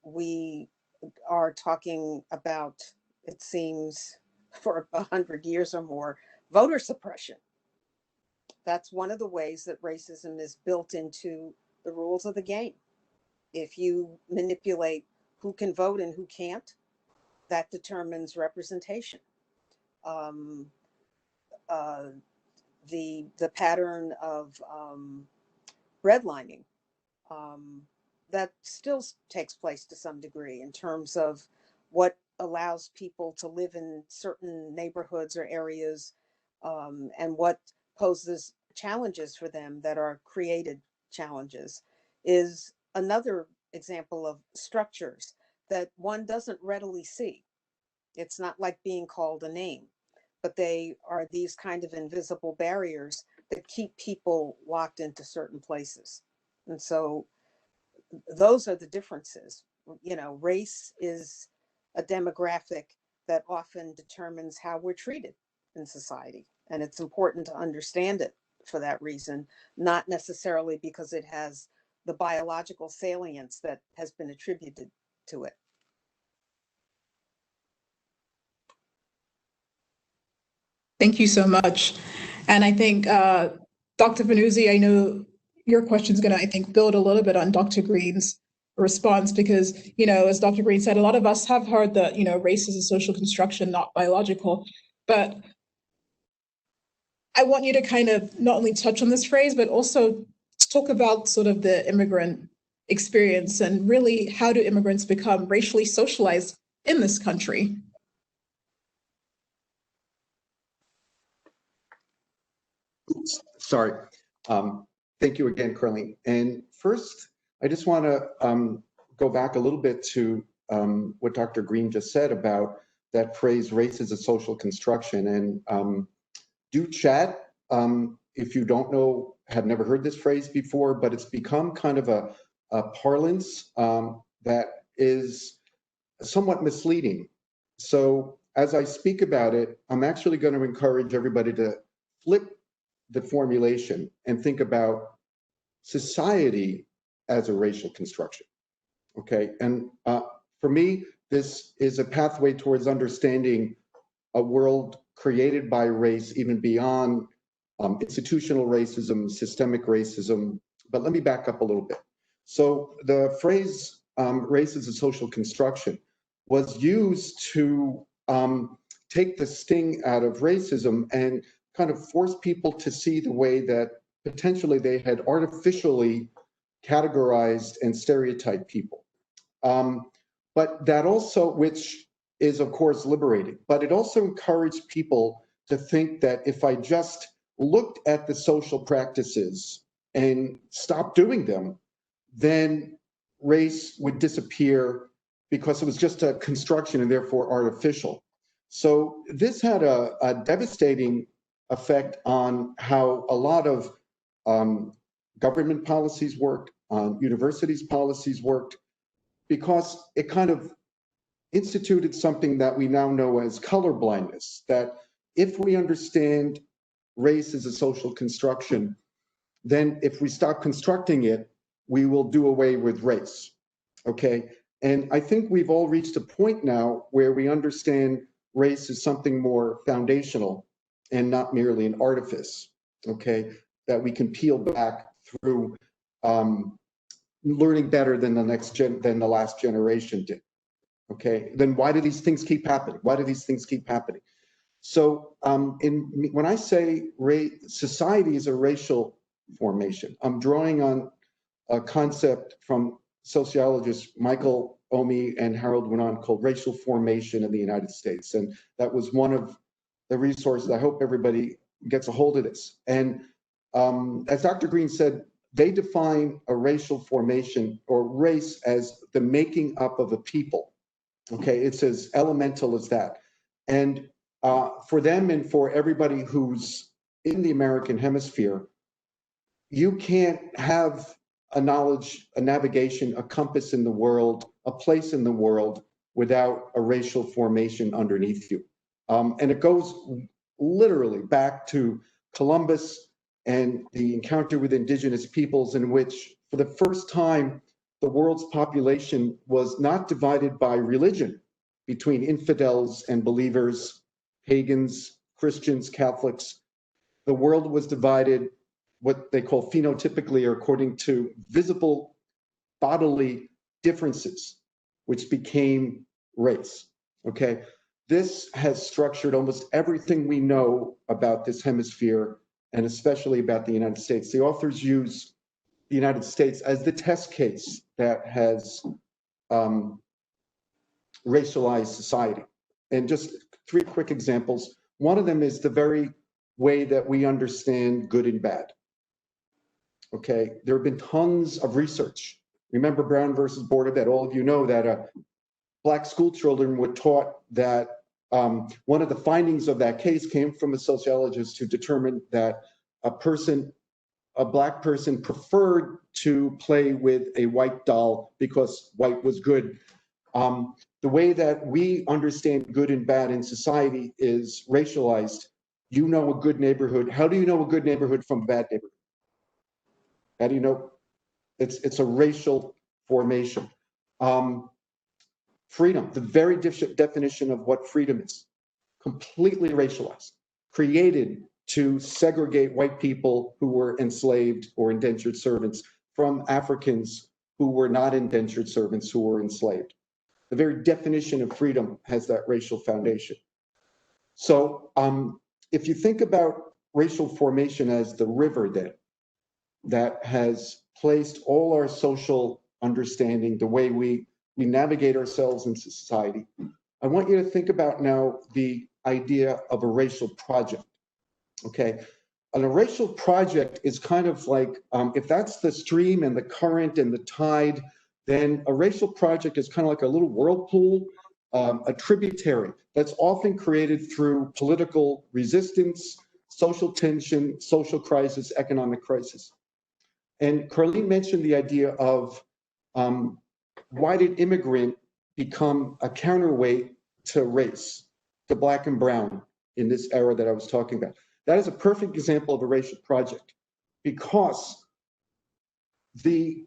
We are talking about, it seems, for 100 years or more, voter suppression. That's one of the ways that racism is built into the rules of the game. If you manipulate who can vote and who can't, that determines representation. The pattern of redlining, that still takes place to some degree in terms of what allows people to live in certain neighborhoods or areas, and what poses challenges for them that are created challenges, is another example of structures that one doesn't readily see. It's not like being called a name, but they are these kind of invisible barriers that keep people locked into certain places. And so those are the differences. You know, race is a demographic that often determines how we're treated in society. And it's important to understand it for that reason, not necessarily because it has the biological salience that has been attributed to it. Thank you so much. And I think, Dr. Fernuzi, I know your question is going to, I think, build a little bit on Dr. Green's response, because, you know, as Dr. Green said, a lot of us have heard that, you know, race is a social construction, not biological. But I want you to kind of not only touch on this phrase, but also talk about sort of the immigrant experience and really how do immigrants become racially socialized in this country? Oops, sorry. Thank you again, Carleen. And first, I just want to go back a little bit to what Dr. Green just said about that phrase, race is a social construction. And do chat if you don't know, have never heard this phrase before, but it's become kind of a parlance that is somewhat misleading. So as I speak about it, I'm actually going to encourage everybody to flip the formulation and think about society as a racial construction. Okay, and for me, this is a pathway towards understanding a world created by race, even beyond institutional racism, systemic racism. But let me back up a little bit. So the phrase race is a social construction was used to take the sting out of racism and kind of force people to see the way that potentially they had artificially categorized and stereotyped people. But that also, which is of course liberating, but it also encouraged people to think that if I just looked at the social practices and stopped doing them, then race would disappear because it was just a construction and therefore artificial. So this had a devastating effect on how a lot of government policies worked, universities policies worked, because it kind of instituted something that we now know as color blindness, that if we understand race as a social construction, then if we stop constructing it, we will do away with race, okay? And I think we've all reached a point now where we understand race is something more foundational and not merely an artifice, okay, that we can peel back through learning better than the last generation did. Okay, then why do these things keep happening? Why do these things keep happening? So when I say society is a racial formation, I'm drawing on a concept from sociologists Michael Omi and Harold Winon called racial formation in the United States. And that was one of the resources. I hope everybody gets a hold of this. And as Dr. Green said, they define a racial formation or race as the making up of a people. Okay, it's as elemental as that. And for them and for everybody who's in the American hemisphere, you can't have a knowledge, a navigation, a compass in the world, a place in the world without a racial formation underneath you. And it goes literally back to Columbus and the encounter with indigenous peoples, in which for the first time, the world's population was not divided by religion between infidels and believers, pagans, Christians, Catholics. The world was divided what they call phenotypically, or according to visible bodily differences, which became race. Okay, this has structured almost everything we know about this hemisphere, and especially about the United States. The authors use the United States as the test case that has racialized society. And just 3 quick examples. One of them is the very way that we understand good and bad. Okay, there have been tons of research. Remember Brown versus Board of Ed. All of you know that Black school children were taught that one of the findings of that case came from a sociologist who determined that a Black person preferred to play with a white doll because white was good. The way that we understand good and bad in society is racialized. You know a good neighborhood. How do you know a good neighborhood from a bad neighborhood? How do you know? It's a racial formation. Freedom, the very definition of what freedom is, completely racialized, created to segregate white people who were enslaved or indentured servants from Africans who were not indentured servants who were enslaved. The very definition of freedom has that racial foundation. So if you think about racial formation as the river then, that has placed all our social understanding, the way we navigate ourselves in society, I want you to think about now the idea of a racial project. Okay, and a racial project is kind of like, if that's the stream and the current and the tide, then a racial project is kind of like a little whirlpool, a tributary that's often created through political resistance, social tension, social crisis, economic crisis. And Carlene mentioned the idea of why did immigrant become a counterweight to race, to Black and brown in this era that I was talking about. That is a perfect example of a racial project, because the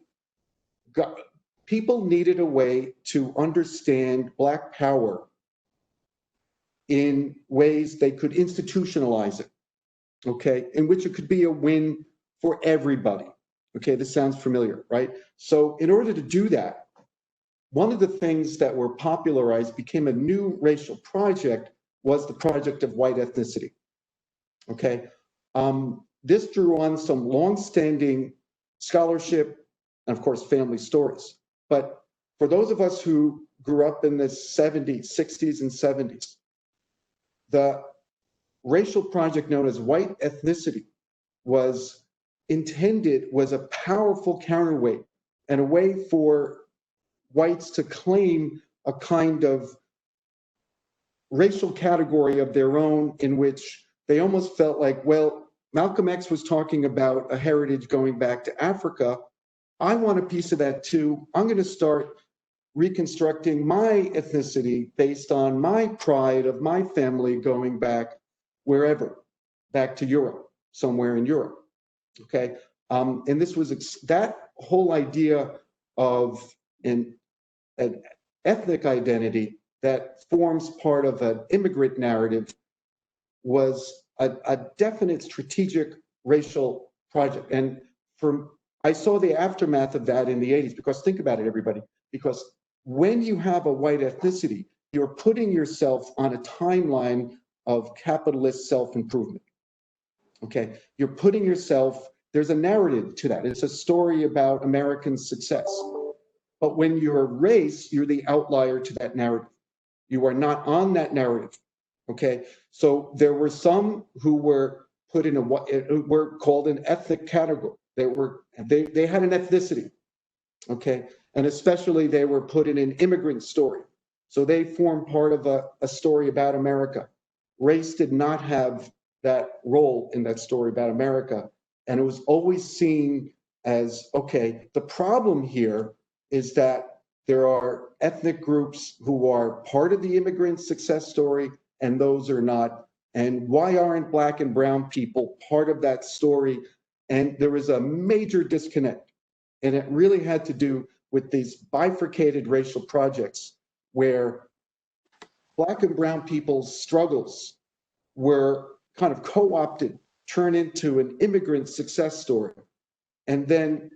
people needed a way to understand Black power in ways they could institutionalize it, okay, in which it could be a win for everybody. Okay, this sounds familiar, right? So in order to do that, one of the things that were popularized, became a new racial project, was the project of white ethnicity. Okay, this drew on some longstanding scholarship and, of course, family stories. But for those of us who grew up in the 70s, 60s, and 70s, the racial project known as white ethnicity was a powerful counterweight and a way for whites to claim a kind of racial category of their own, in which they almost felt like, well, Malcolm X was talking about a heritage going back to Africa. I want a piece of that too. I'm going to start reconstructing my ethnicity based on my pride of my family going back wherever, back to Europe, somewhere in Europe. Okay, and this was that whole idea of an ethnic identity that forms part of an immigrant narrative was a definite strategic racial project. And I saw the aftermath of that in the 80s, because think about it, everybody, because when you have a white ethnicity, you're putting yourself on a timeline of capitalist self-improvement. Okay, you're putting yourself, there's a narrative to that. It's a story about American success. But when you're race, you're the outlier to that narrative. You are not on that narrative. Okay, so there were some who were put in were called an ethnic category. They had an ethnicity. Okay, and especially they were put in an immigrant story. So they formed part of a story about America. Race did not have that role in that story about America. And it was always seen as, okay, the problem here is that there are ethnic groups who are part of the immigrant success story and those are not. And why aren't Black and brown people part of that story? And there was a major disconnect. And it really had to do with these bifurcated racial projects where Black and brown people's struggles were kind of co-opted, turned into an immigrant success story. And then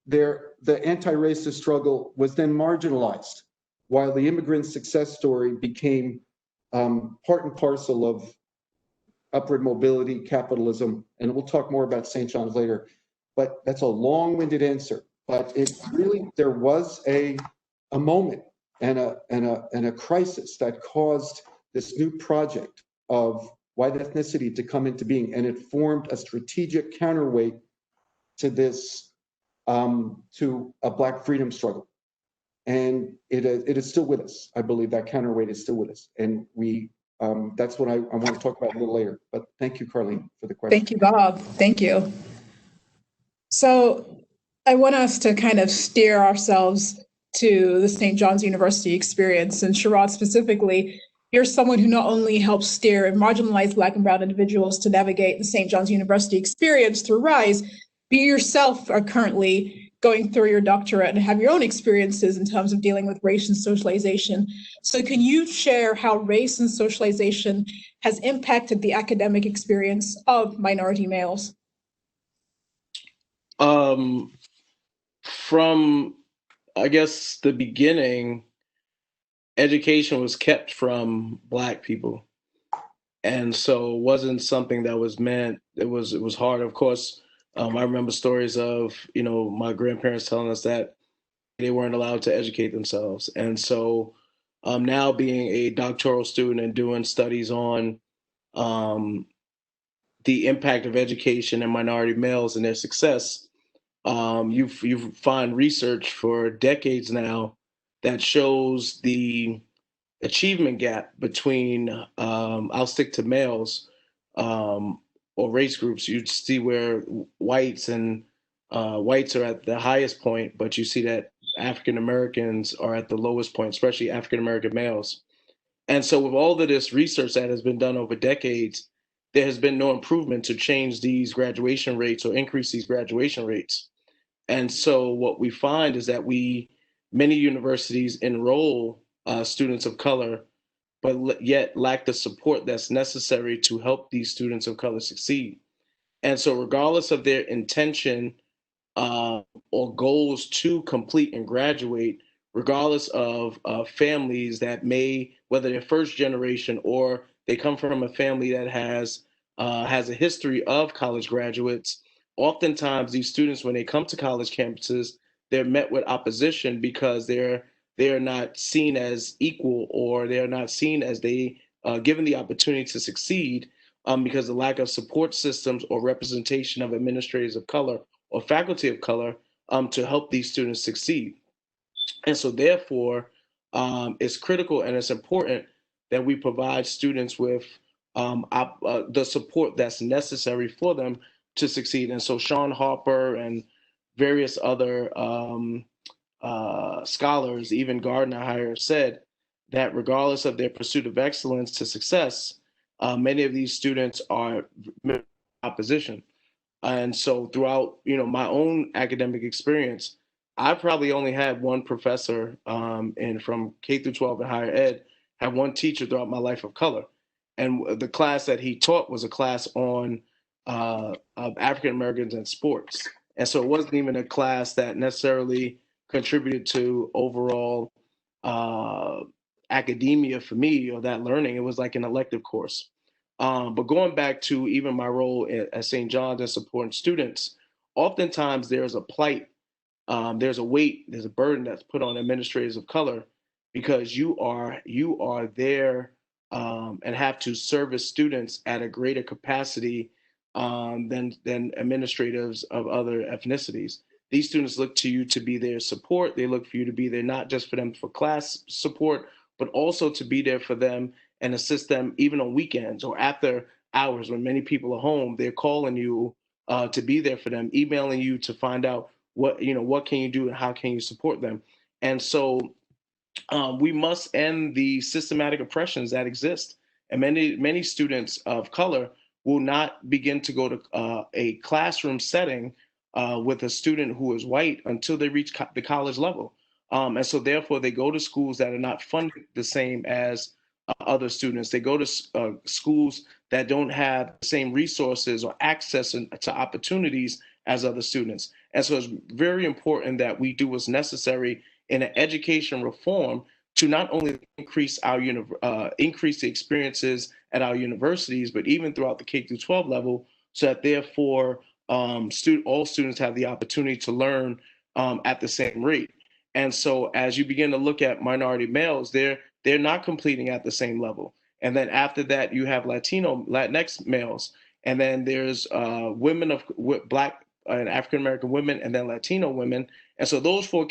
the anti-racist struggle was then marginalized, while the immigrant success story became part and parcel of upward mobility, capitalism, and we'll talk more about St. John's later. But that's a long-winded answer. But it really, there was a moment and a crisis that caused this new project of white ethnicity to come into being, and it formed a strategic counterweight to this, to a Black freedom struggle. And it is still with us. I believe that counterweight is still with us. And that's what I want to talk about a little later. But thank you, Carlene, for the question. Thank you, Bob. Thank you. So I want us to kind of steer ourselves to the St. John's University experience. And Sharad, specifically, you're someone who not only helps steer marginalized Black and brown individuals to navigate the St. John's University experience through RISE, but you yourself are currently going through your doctorate and have your own experiences in terms of dealing with race and socialization. So can you share how race and socialization has impacted the academic experience of minority males? From, I guess, the beginning, education was kept from Black people. And so it wasn't something that was meant, it was hard. Of course, I remember stories of, my grandparents telling us that they weren't allowed to educate themselves. And so now being a doctoral student and doing studies on the impact of education and minority males and their success, you find research for decades now that shows the achievement gap between, I'll stick to males or race groups. You'd see where whites are at the highest point, but you see that African Americans are at the lowest point, especially African American males. And so with all of this research that has been done over decades, there has been no improvement to change these graduation rates or increase these graduation rates. And so what we find is that many universities enroll students of color, but yet lack the support that's necessary to help these students of color succeed. And so regardless of their intention or goals to complete and graduate, regardless of families that whether they're first generation or they come from a family that has a history of college graduates, oftentimes these students, when they come to college campuses, they're met with opposition because they are not seen as equal, or they are not seen as given the opportunity to succeed because the lack of support systems or representation of administrators of color or faculty of color to help these students succeed. And so therefore, it's critical and it's important that we provide students with the support that's necessary for them to succeed. And so Sean Harper and various other scholars, even Gardner-Heyer, said that regardless of their pursuit of excellence to success, many of these students are opposition. And so throughout, my own academic experience, I probably only had one professor, and from K through 12 and higher ed, had one teacher throughout my life of color. And the class that he taught was a class on of African Americans and sports. And so it wasn't even a class that necessarily contributed to overall uh, academia for me or that learning. It was like an elective course. But going back to even my role at St. John's and supporting students, oftentimes there's a plight, there's a weight, there's a burden that's put on administrators of color because you are there and have to service students at a greater capacity than administrators of other ethnicities. These students look to you to be their support. They look for you to be there not just for them for class support, but also to be there for them and assist them even on weekends or after hours when many people are home. They're calling you to be there for them, emailing you to find out what can you do and how can you support them. And so we must end the systematic oppressions that exist. And many students of color will not begin to go to a classroom setting with a student who is white until they reach the college level. And so therefore they go to schools that are not funded the same as other students. They go to schools that don't have the same resources or access to opportunities as other students. And so it's very important that we do what's necessary in an education reform to not only increase increase the experiences at our universities, but even throughout the K through 12 level, so that therefore all students have the opportunity to learn at the same rate. And so as you begin to look at minority males, they're not completing at the same level. And then after that, you have Latinx males, and then there's women of Black and African American women, and then Latino women. And so those four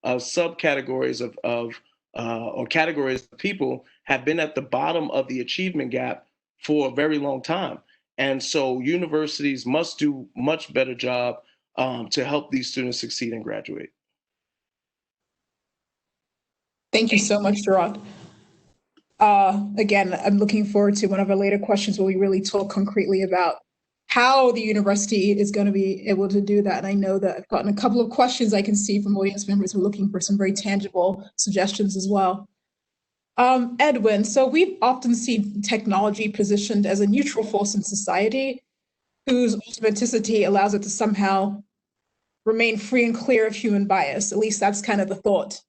subcategories or categories of people have been at the bottom of the achievement gap for a very long time. And so universities must do much better job to help these students succeed and graduate. Thank you so much, Sharad. Again, I'm looking forward to one of our later questions where we really talk concretely about how the university is going to be able to do that. And I know that I've gotten a couple of questions I can see from audience members who are looking for some very tangible suggestions as well. Edwin, so we've often seen technology positioned as a neutral force in society whose authenticity allows it to somehow remain free and clear of human bias. At least that's kind of the thought.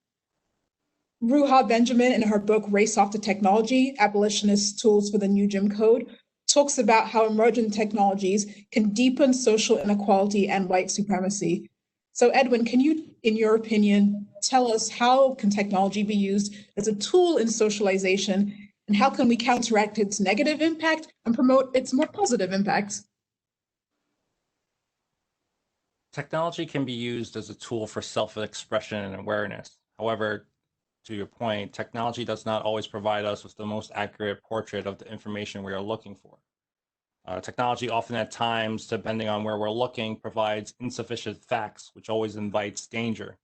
Ruha Benjamin, in her book Race After Technology, Abolitionist Tools for the New Jim Code, talks about how emergent technologies can deepen social inequality and white supremacy. So Edwin, can you, in your opinion, tell us how can technology be used as a tool in socialization, and how can we counteract its negative impact and promote its more positive impacts? Technology can be used as a tool for self-expression and awareness. However, to your point, technology does not always provide us with the most accurate portrait of the information we are looking for. Technology often at times, depending on where we're looking, provides insufficient facts, which always invites danger.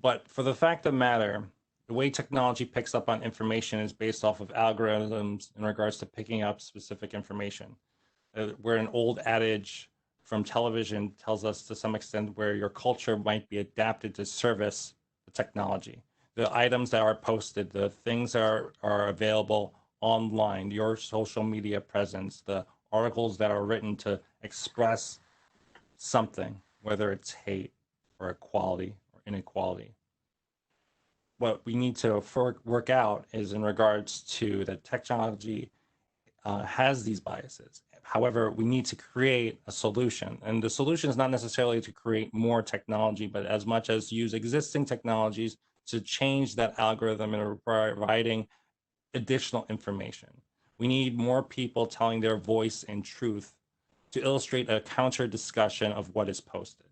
But for the fact of the matter, the way technology picks up on information is based off of algorithms in regards to picking up specific information. Where an old adage from television tells us to some extent where your culture might be adapted to service the technology. The items that are posted, the things that are available online, your social media presence, the articles that are written to express something, whether it's hate or equality or inequality. What we need to work out is in regards to that technology has these biases. However, we need to create a solution. And the solution is not necessarily to create more technology, but as much as use existing technologies to change that algorithm and providing additional information. We need more people telling their voice and truth to illustrate a counter discussion of what is posted.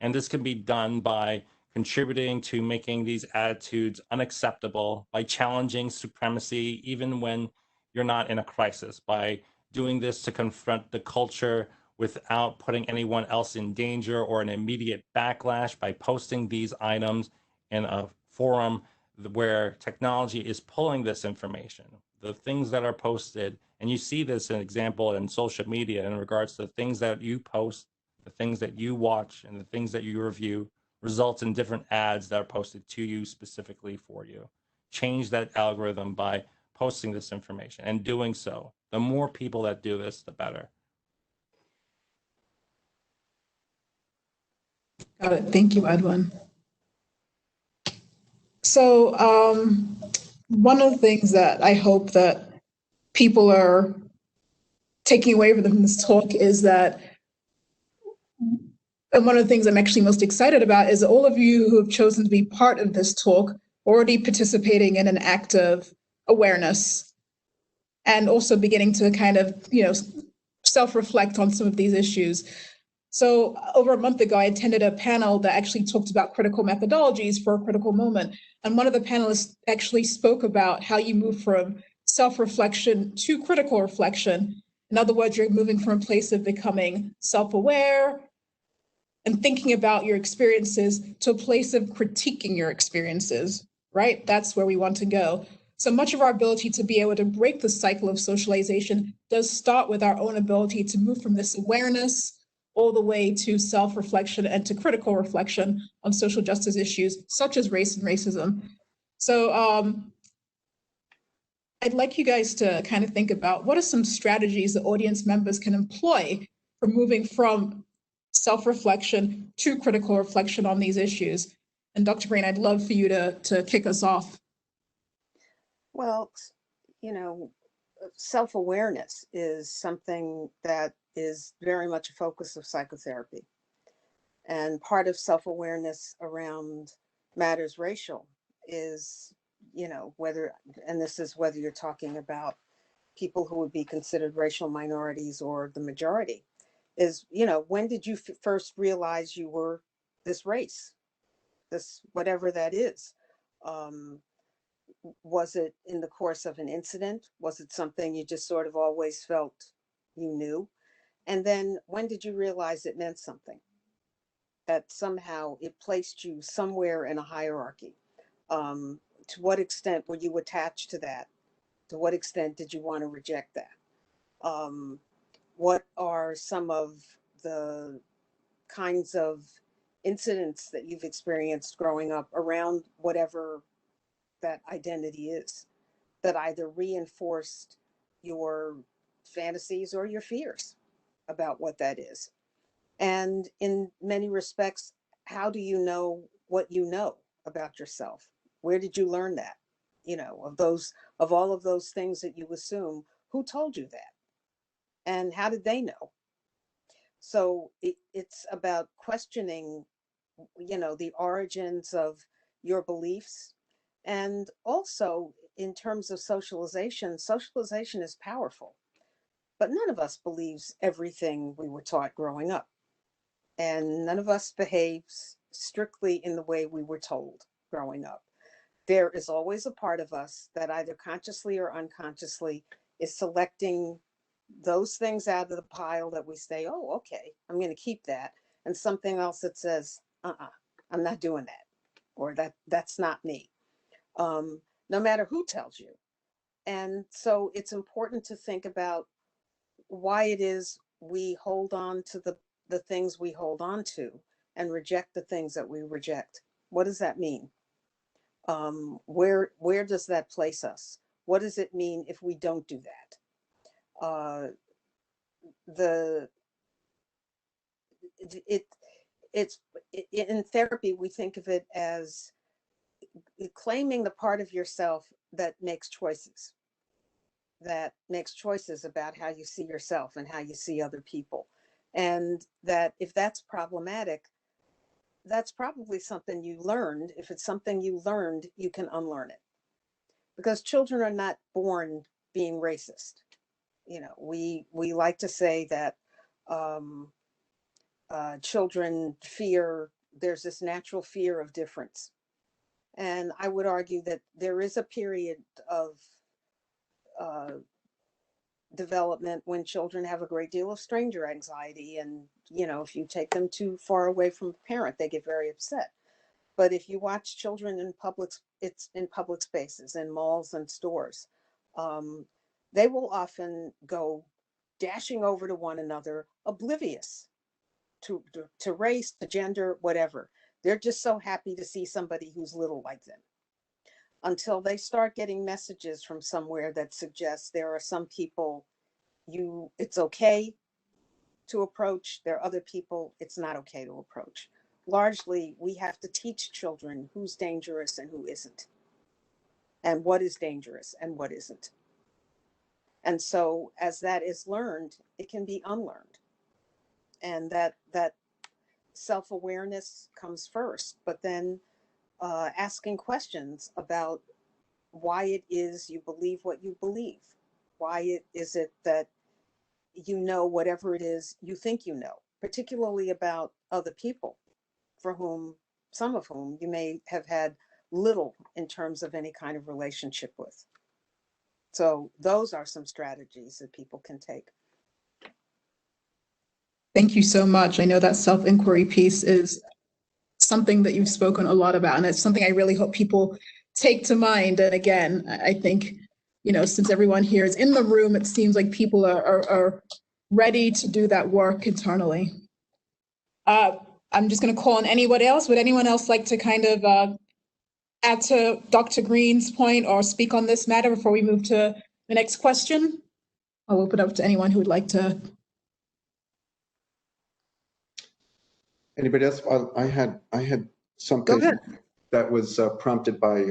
And this can be done by contributing to making these attitudes unacceptable, by challenging supremacy even when you're not in a crisis, by doing this to confront the culture without putting anyone else in danger or an immediate backlash, by posting these items in a forum where technology is pulling this information, the things that are posted, and you see this an example in social media in regards to things that you post, the things that you watch and the things that you review results in different ads that are posted to you specifically for you. Change that algorithm by posting this information, and doing so, the more people that do this, the better. Got it. Thank you, Edwin. So one of the things that I hope that people are taking away from this talk is that, and one of the things I'm actually most excited about is all of you who have chosen to be part of this talk already participating in an act of awareness and also beginning to kind of, self-reflect on some of these issues. So over a month ago, I attended a panel that actually talked about critical methodologies for a critical moment. And one of the panelists actually spoke about how you move from self-reflection to critical reflection. In other words, you're moving from a place of becoming self-aware and thinking about your experiences to a place of critiquing your experiences, right? That's where we want to go. So much of our ability to be able to break the cycle of socialization does start with our own ability to move from this awareness all the way to self-reflection and to critical reflection on social justice issues such as race and racism. So I'd like you guys to kind of think about what are some strategies that audience members can employ for moving from self-reflection to critical reflection on these issues. And Dr. Breen, I'd love for you to kick us off. Well, self-awareness is something that is very much a focus of psychotherapy. And part of self-awareness around matters racial is, whether you're talking about people who would be considered racial minorities or the majority, is, when did you first realize you were this race, this whatever that is? Was it in the course of an incident? Was it something you just sort of always felt you knew? And then when did you realize it meant something? That somehow it placed you somewhere in a hierarchy. To what extent were you attached to that? To what extent did you want to reject that? What are some of the kinds of incidents that you've experienced growing up around whatever that identity is, that either reinforced your fantasies or your fears about what that is? And in many respects, how do you know what you know about yourself? Where did you learn that? Of all of those things that you assume, who told you that? And how did they know? So it's about questioning, the origins of your beliefs. And also in terms of socialization is powerful, but none of us believes everything we were taught growing up. And none of us behaves strictly in the way we were told growing up. There is always a part of us that either consciously or unconsciously is selecting those things out of the pile that we say, oh, okay, I'm going to keep that. And something else that says, I'm not doing that. Or that's not me. No matter who tells you. And so it's important to think about why it is we hold on to the things we hold on to and reject the things that we reject. What does that mean? Where does that place us? What does it mean if we don't do that? In therapy, we think of it as claiming the part of yourself that makes choices about how you see yourself and how you see other people. And that if that's problematic, that's probably something you learned. If it's something you learned, you can unlearn it. Because children are not born being racist. We like to say that children there's this natural fear of difference. And I would argue that there is a period of development when children have a great deal of stranger anxiety. And, if you take them too far away from a parent, they get very upset. But if you watch children it's in public spaces, in malls and stores, they will often go dashing over to one another, oblivious to race, to gender, whatever. They're just so happy to see somebody who's little like them, until they start getting messages from somewhere that suggests there are some people it's okay to approach, there are other people it's not okay to approach. Largely, we have to teach children who's dangerous and who isn't, and what is dangerous and what isn't. And so as that is learned, it can be unlearned. And that self-awareness comes first, but then asking questions about why it is you believe what you believe. Why is it that you know whatever it is you think you know, particularly about other people for whom, some of whom you may have had little in terms of any kind of relationship with. So those are some strategies that people can take. Thank you so much. I know that self-inquiry piece is something that you've spoken a lot about, and it's something I really hope people take to mind. And again, I think, you know, since everyone here is in the room, it seems like people are ready to do that work internally. I'm just going to call on anyone else. Would anyone else like to kind of add to Dr. Green's point or speak on this matter before we move to the next question? I'll open up to anyone who would like to. Anybody else? I had something that was prompted by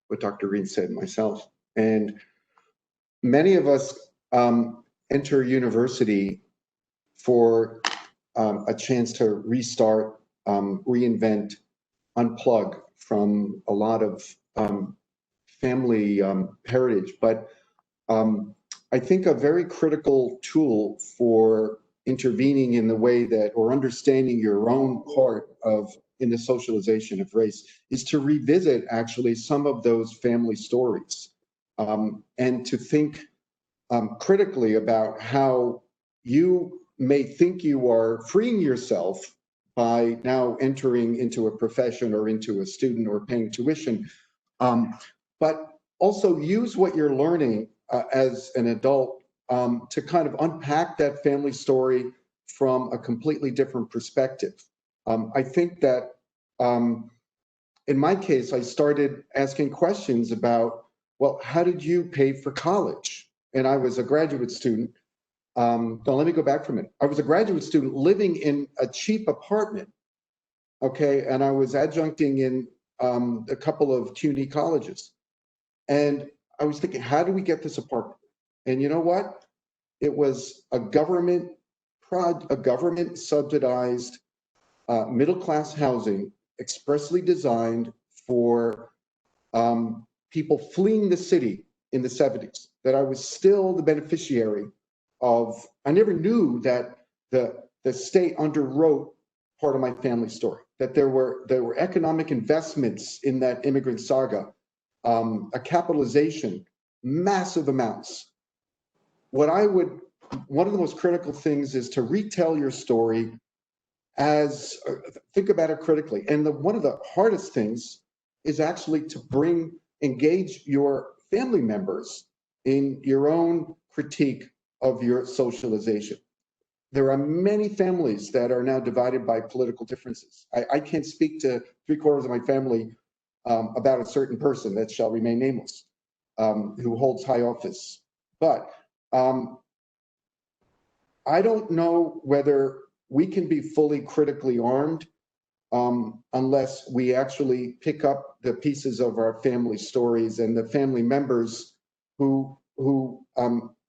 what Dr. Green said myself. And many of us enter university for a chance to restart, reinvent, unplug from a lot of family heritage. But I think a very critical tool for intervening in the way that, or understanding your own part of in the socialization of race, is to revisit actually some of those family stories, and to think critically about how you may think you are freeing yourself by now entering into a profession or into a student or paying tuition, but also use what you're learning as an adult to kind of unpack that family story from a completely different perspective. I think that in my case, I started asking questions about, well, how did you pay for college? And I was a graduate student. No, let me go back for a minute. I was a graduate student living in a cheap apartment, okay? And I was adjuncting in a couple of CUNY colleges. And I was thinking, how do we get this apartment? And you know what? It was a government subsidized middle-class housing expressly designed for people fleeing the city in the 70s, that I was still the beneficiary of. I never knew that the state underwrote part of my family story, that there were economic investments in that immigrant saga, a capitalization, massive amounts. One of the most critical things is to retell your story as, think about it critically. And one of the hardest things is actually to engage your family members in your own critique of your socialization. There are many families that are now divided by political differences. I can't speak to 3/4 of my family about a certain person that shall remain nameless, who holds high office. But I don't know whether we can be fully critically armed unless we actually pick up the pieces of our family stories and the family members who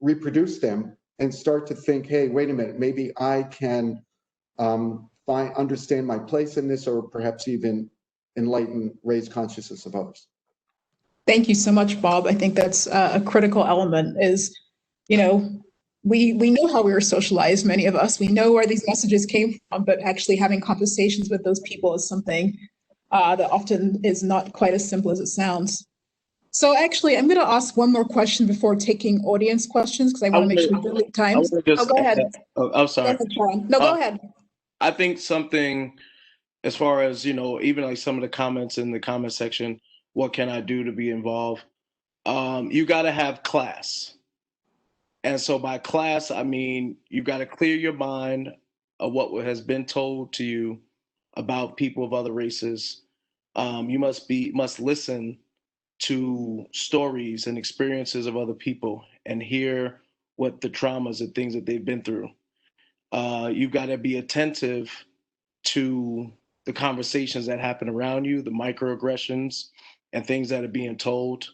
reproduce them, and start to think, hey, wait a minute, maybe I can understand my place in this, or perhaps even raise consciousness of others. Thank you so much, Bob. I think that's a critical element is, you know, we know how we were socialized, many of us. We know where these messages came from, but actually having conversations with those people is something that often is not quite as simple as it sounds. So actually, I'm going to ask one more question before taking audience questions, because I want to make sure we leave time. Oh, go ahead. I'm sorry. Go ahead, Sharon. No, go ahead. I think something, as far as, you know, even like some of the comments in the comment section, what can I do to be involved? You got to have class. And so by class, I mean, you got to clear your mind of what has been told to you about people of other races. You must listen to stories and experiences of other people and hear what the traumas and things that they've been through. You've got to be attentive to the conversations that happen around you, the microaggressions and things that are being told.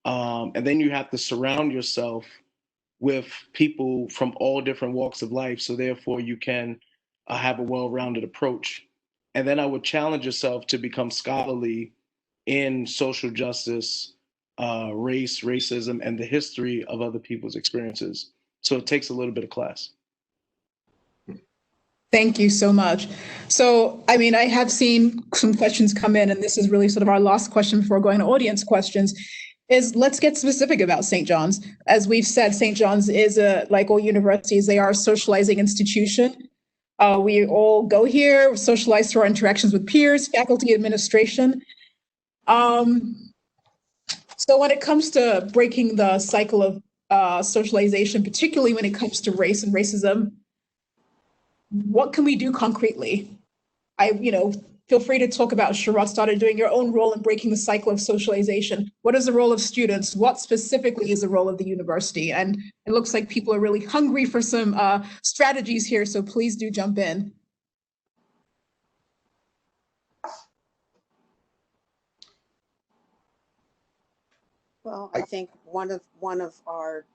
And then you have to surround yourself with people from all different walks of life. So therefore you can have a well-rounded approach. And then I would challenge yourself to become scholarly in social justice, race, racism, and the history of other people's experiences. So it takes a little bit of class. Thank you so much. So, I mean, I have seen some questions come in, and this is really sort of our last question before going to audience questions, is let's get specific about St. John's. As we've said, St. John's is, like all universities, they are a socializing institution. We all go here, socialize through our interactions with peers, faculty, administration. So when it comes to breaking the cycle of socialization, particularly when it comes to race and racism, what can we do concretely? Feel free to talk about, Sharad started doing your own role in breaking the cycle of socialization. What is the role of students? What specifically is the role of the university? And it looks like people are really hungry for some strategies here, so please do jump in. Well, I think one of our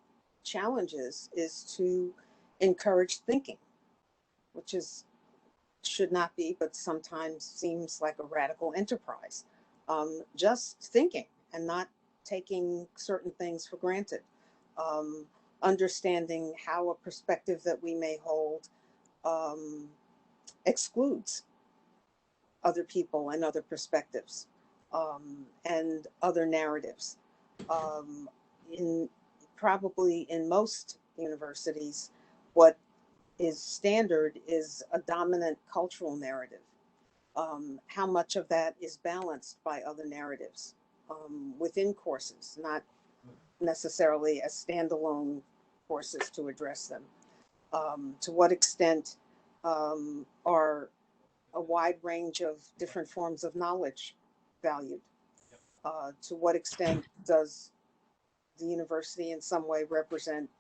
challenges is to encourage thinking, which should not be, but sometimes seems like a radical enterprise. Just thinking and not taking certain things for granted. Understanding how a perspective that we may hold excludes other people and other perspectives and other narratives. Probably in most universities, what is standard is a dominant cultural narrative. How much of that is balanced by other narratives within courses, not necessarily as standalone courses to address them? To what extent are a wide range of different forms of knowledge valued? To what extent does the university in some way represent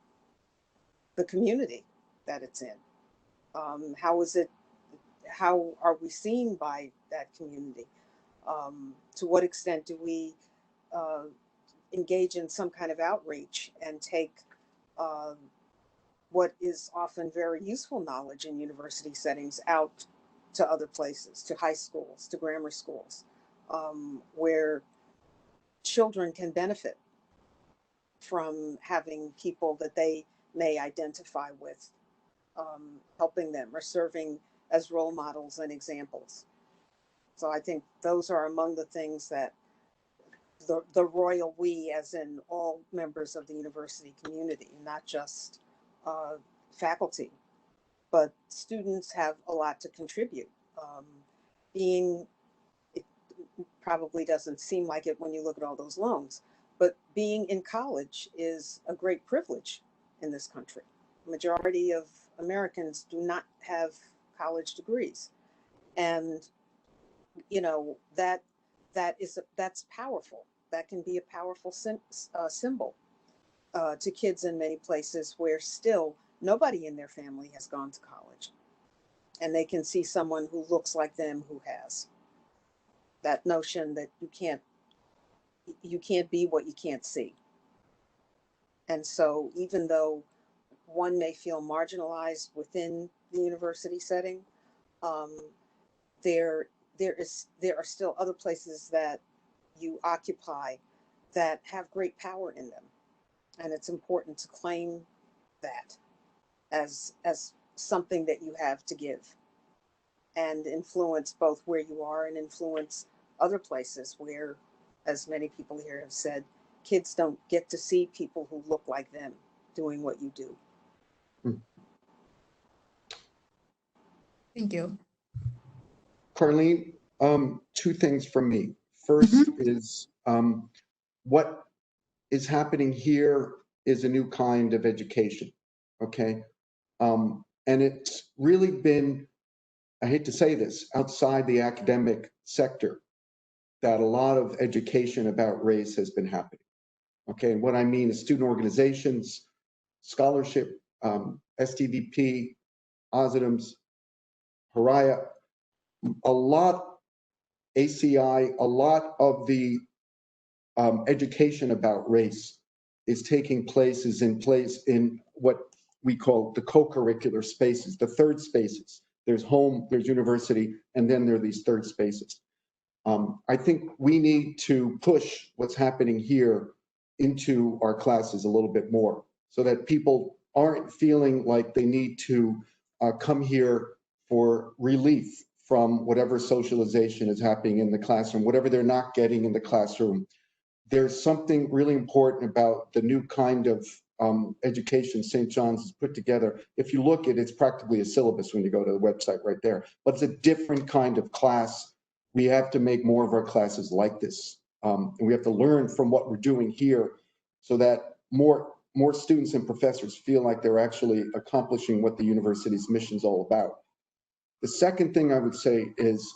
the community that it's in? How are we seen by that community? To what extent do we engage in some kind of outreach and take what is often very useful knowledge in university settings out to other places, to high schools, to grammar schools, where children can benefit from having people that they may identify with, helping them or serving as role models and examples. So I think those are among the things that the royal we, as in all members of the university community, not just faculty, but students, have a lot to contribute. It probably doesn't seem like it when you look at all those loans, but being in college is a great privilege in this country. The majority of Americans do not have college degrees. And, that's powerful. That can be a powerful symbol to kids in many places where still nobody in their family has gone to college. And they can see someone who looks like them who has. That notion that you can't be what you can't see. And so even though one may feel marginalized within the university setting, there are still other places that you occupy that have great power in them. And it's important to claim that as something that you have to give and influence both where you are and influence other places where, as many people here have said, kids don't get to see people who look like them doing what you do. Thank you. Carlene, two things from me. First is what is happening here is a new kind of education, okay? And it's really been, I hate to say this, outside the academic sector that a lot of education about race has been happening. Okay, and what I mean is student organizations, scholarship, STVP, OSIDMs, Pariah, a lot, ACI, a lot of the education about race is taking place, is in place in what we call the co-curricular spaces, the third spaces. There's home, there's university, and then there are these third spaces. I think we need to push what's happening here into our classes a little bit more so that people aren't feeling like they need to come here for relief from whatever socialization is happening in the classroom, whatever they're not getting in the classroom. There's something really important about the new kind of education St. John's has put together. If you look at it, it's practically a syllabus when you go to the website right there, but it's a different kind of class. We have to make more of our classes like this. And we have to learn from what we're doing here so that more students and professors feel like they're actually accomplishing what the university's mission is all about. The second thing I would say is,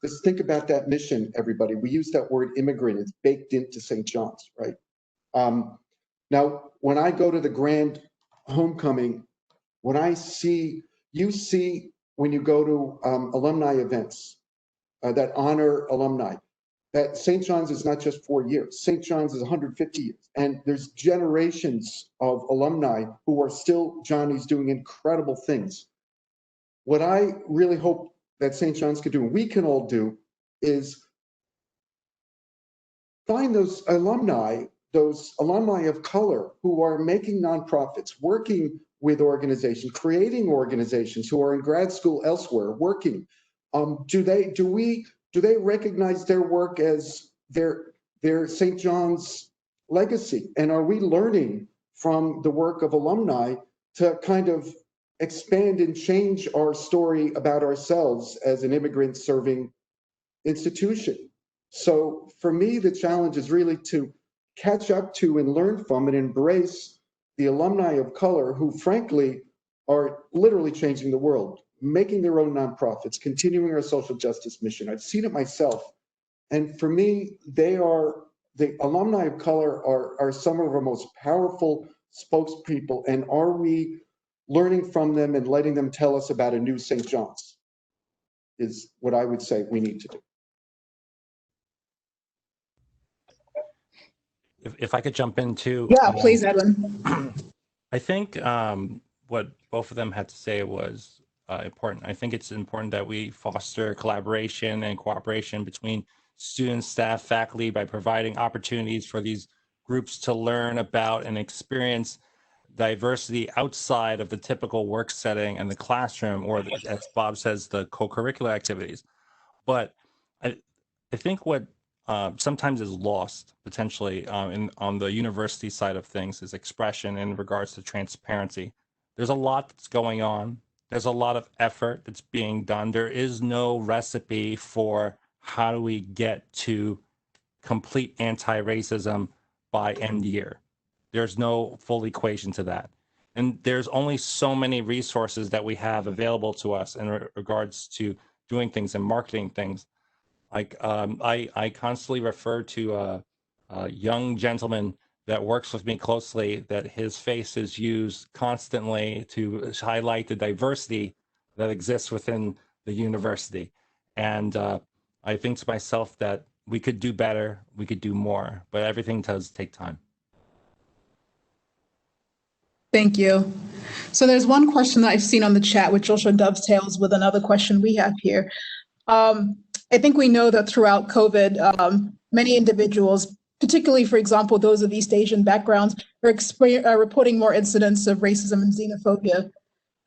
just think about that mission, everybody. We use that word immigrant, it's baked into St. John's, right? Now, when I go to the grand homecoming, when I see, you see when you go to alumni events that honor alumni, that St. John's is not just 4 years. St. John's is 150 years. And there's generations of alumni who are still Johnnies doing incredible things. What I really hope that St. John's could do, and we can all do, is find those alumni of color who are making nonprofits, working with organizations, creating organizations, who are in grad school elsewhere, working. Do they recognize their work as their St. John's legacy? And are we learning from the work of alumni to kind of expand and change our story about ourselves as an immigrant serving institution? So for me, the challenge is really to catch up to and learn from and embrace the alumni of color who frankly are literally changing the world, making their own nonprofits, continuing our social justice mission. I've seen it myself. And for me, the alumni of color are some of our most powerful spokespeople. And are we learning from them and letting them tell us about a new St. John's is what I would say we need to do. If I could jump into, Yeah, please, Edwin. I think what both of them had to say was important. I think it's important that we foster collaboration and cooperation between students, staff, faculty by providing opportunities for these groups to learn about and experience diversity outside of the typical work setting and the classroom, or as Bob says, the co-curricular activities. But I think what sometimes is lost potentially on the university side of things is expression in regards to transparency. There's a lot that's going on. There's a lot of effort that's being done. There is no recipe for how do we get to complete anti-racism by end year. There's no full equation to that. And there's only so many resources that we have available to us in regards to doing things and marketing things. Like I constantly refer to a young gentleman that works with me closely, that his face is used constantly to highlight the diversity that exists within the university. And I think to myself that we could do better, we could do more, but everything does take time. Thank you. So there's one question that I've seen on the chat, which also dovetails with another question we have here. I think we know that throughout COVID, many individuals, particularly, for example, those of East Asian backgrounds, are reporting more incidents of racism and xenophobia.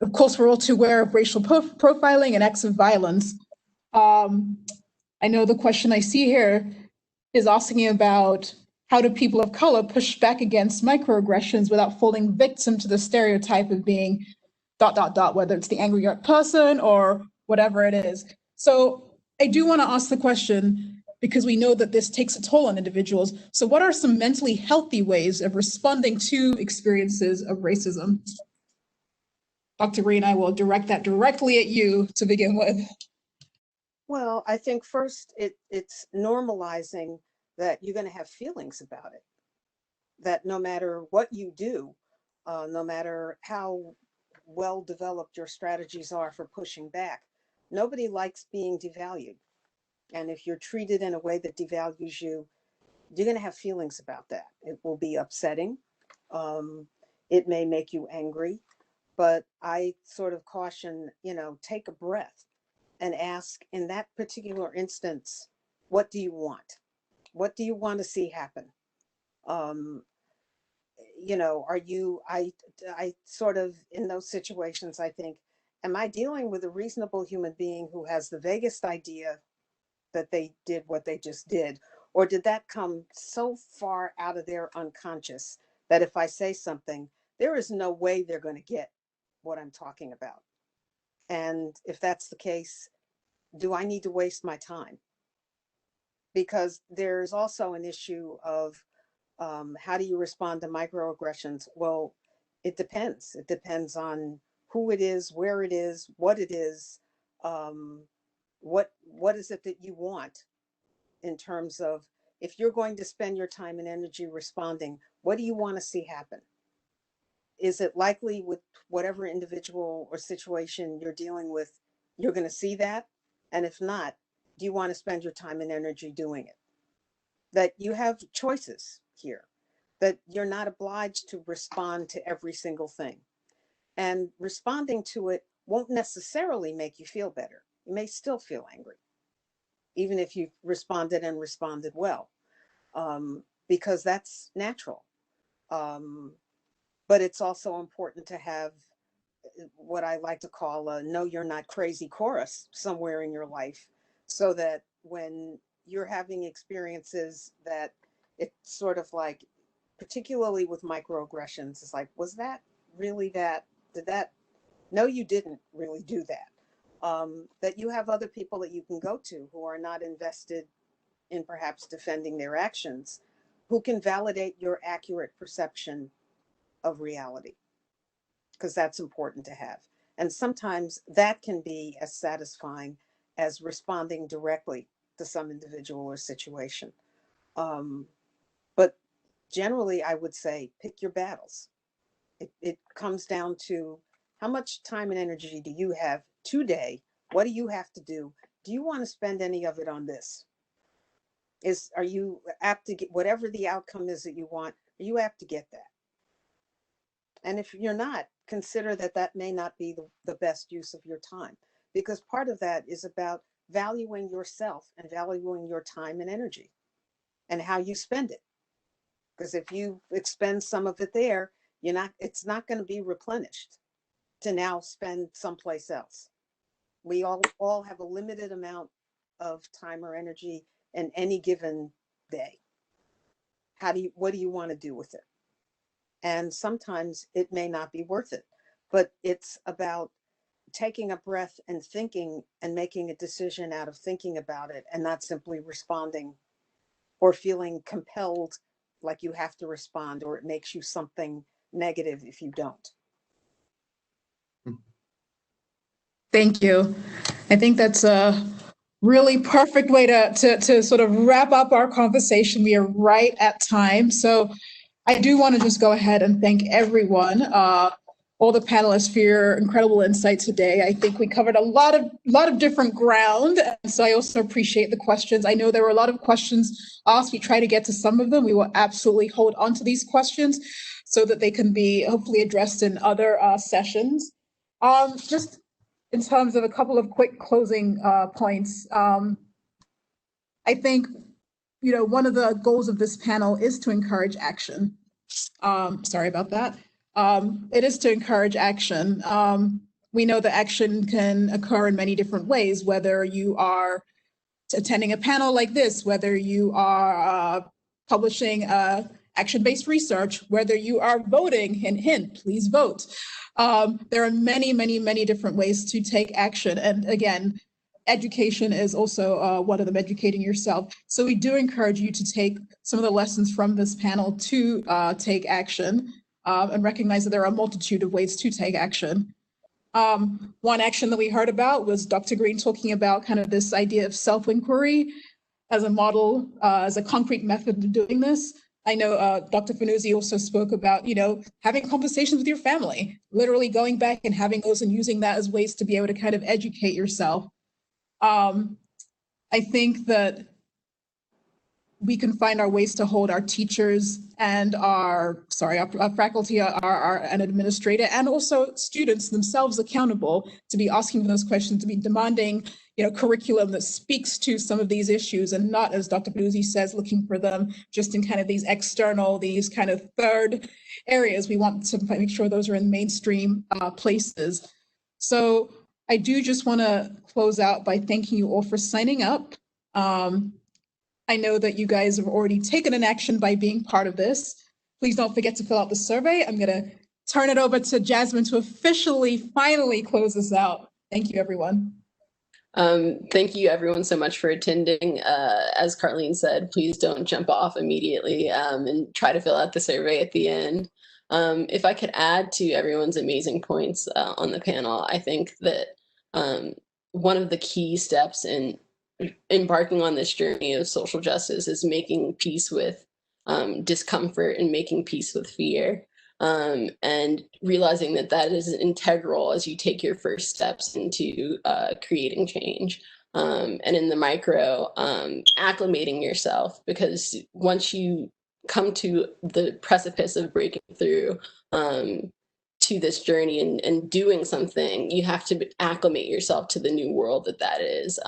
Of course, we're all too aware of racial profiling and acts of violence. I know the question I see here is asking about how do people of color push back against microaggressions without falling victim to the stereotype of being ... whether it's the angry person or whatever it is. So I do want to ask the question, because we know that this takes a toll on individuals. So what are some mentally healthy ways of responding to experiences of racism? Dr. Green, I will direct that directly at you to begin with. Well, I think first it's normalizing that you're going to have feelings about it, that no matter what you do, no matter how well developed your strategies are for pushing back, nobody likes being devalued. And if you're treated in a way that devalues you, you're going to have feelings about that. It will be upsetting. It may make you angry, but I sort of caution, take a breath and ask, in that particular instance, what do you want? What do you want to see happen? I sort of, in those situations, I think, am I dealing with a reasonable human being who has the vaguest idea that they did what they just did? Or did that come so far out of their unconscious that if I say something, there is no way they're going to get what I'm talking about? And if that's the case, do I need to waste my time? Because there's also an issue of how do you respond to microaggressions? Well, it depends. It depends on who it is, where it is, what it is, what is it that you want, in terms of, if you're going to spend your time and energy responding, what do you want to see happen? Is it likely with whatever individual or situation you're dealing with, you're going to see that? And if not, do you want to spend your time and energy doing it? That you have choices here, that you're not obliged to respond to every single thing. And responding to it won't necessarily make you feel better. You may still feel angry, even if you responded and responded well, because that's natural. But it's also important to have what I like to call a "no, you're not crazy" chorus somewhere in your life, so that when you're having experiences that it's sort of like, particularly with microaggressions, it's like, was that really that? Did that? No, you didn't really do that. That you have other people that you can go to who are not invested in perhaps defending their actions, who can validate your accurate perception of reality, because that's important to have. And sometimes that can be as satisfying as responding directly to some individual or situation. But generally, I would say pick your battles. It comes down to, how much time and energy do you have today? What do you have to do? Do you want to spend any of it on this? Are you apt to get whatever the outcome is that you want? Are you apt to get that? And if you're not, consider that that may not be the best use of your time, because part of that is about valuing yourself and valuing your time and energy and how you spend it. Because if you expend some of it there, it's not going to be replenished to now spend someplace else. We all have a limited amount of time or energy in any given day. What do you want to do with it? And sometimes it may not be worth it, but it's about taking a breath and thinking and making a decision out of thinking about it, and not simply responding or feeling compelled like you have to respond, or it makes you something negative if you don't. Thank you. I think that's a really perfect way to sort of wrap up our conversation. We are right at time. So I do want to just go ahead and thank everyone, all the panelists, for your incredible insight today. I think we covered a lot of different ground, and so I also appreciate the questions. I know there were a lot of questions asked. We try to get to some of them. We will absolutely hold on to these questions so that they can be hopefully addressed in other sessions. Just in terms of a couple of quick closing points, I think, one of the goals of this panel is to encourage action. Sorry about that. It is to encourage action. We know that action can occur in many different ways, whether you are attending a panel like this, whether you are publishing action-based research, whether you are voting, hint, please vote. There are many, many, many different ways to take action. And again, education is also one of them, educating yourself. So we do encourage you to take some of the lessons from this panel to take action, and recognize that there are a multitude of ways to take action. One action that we heard about was Dr. Green talking about kind of this idea of self-inquiry as a model, as a concrete method of doing this. I know Dr. Fernuzi also spoke about, having conversations with your family, literally going back and having those and using that as ways to be able to kind of educate yourself. I think that we can find our ways to hold our teachers and our faculty, an administrator, and also students themselves accountable to be asking those questions, to be demanding, curriculum that speaks to some of these issues, and not, as Dr. Fernuzi says, looking for them just in kind of these external, these kind of third areas. We want to make sure those are in mainstream places. So I do just want to close out by thanking you all for signing up. I know that you guys have already taken an action by being part of this. Please don't forget to fill out the survey. I'm going to turn it over to Jasmine to finally close this out. Thank you, everyone. Thank you, everyone, so much for attending. As Carlene said, please don't jump off immediately and try to fill out the survey at the end. If I could add to everyone's amazing points on the panel, I think that one of the key steps in embarking on this journey of social justice is making peace with discomfort and making peace with fear, and realizing that that is integral as you take your first steps into creating change, and in the micro, acclimating yourself, because once you come to the precipice of breaking through to this journey and doing something, you have to acclimate yourself to the new world that is,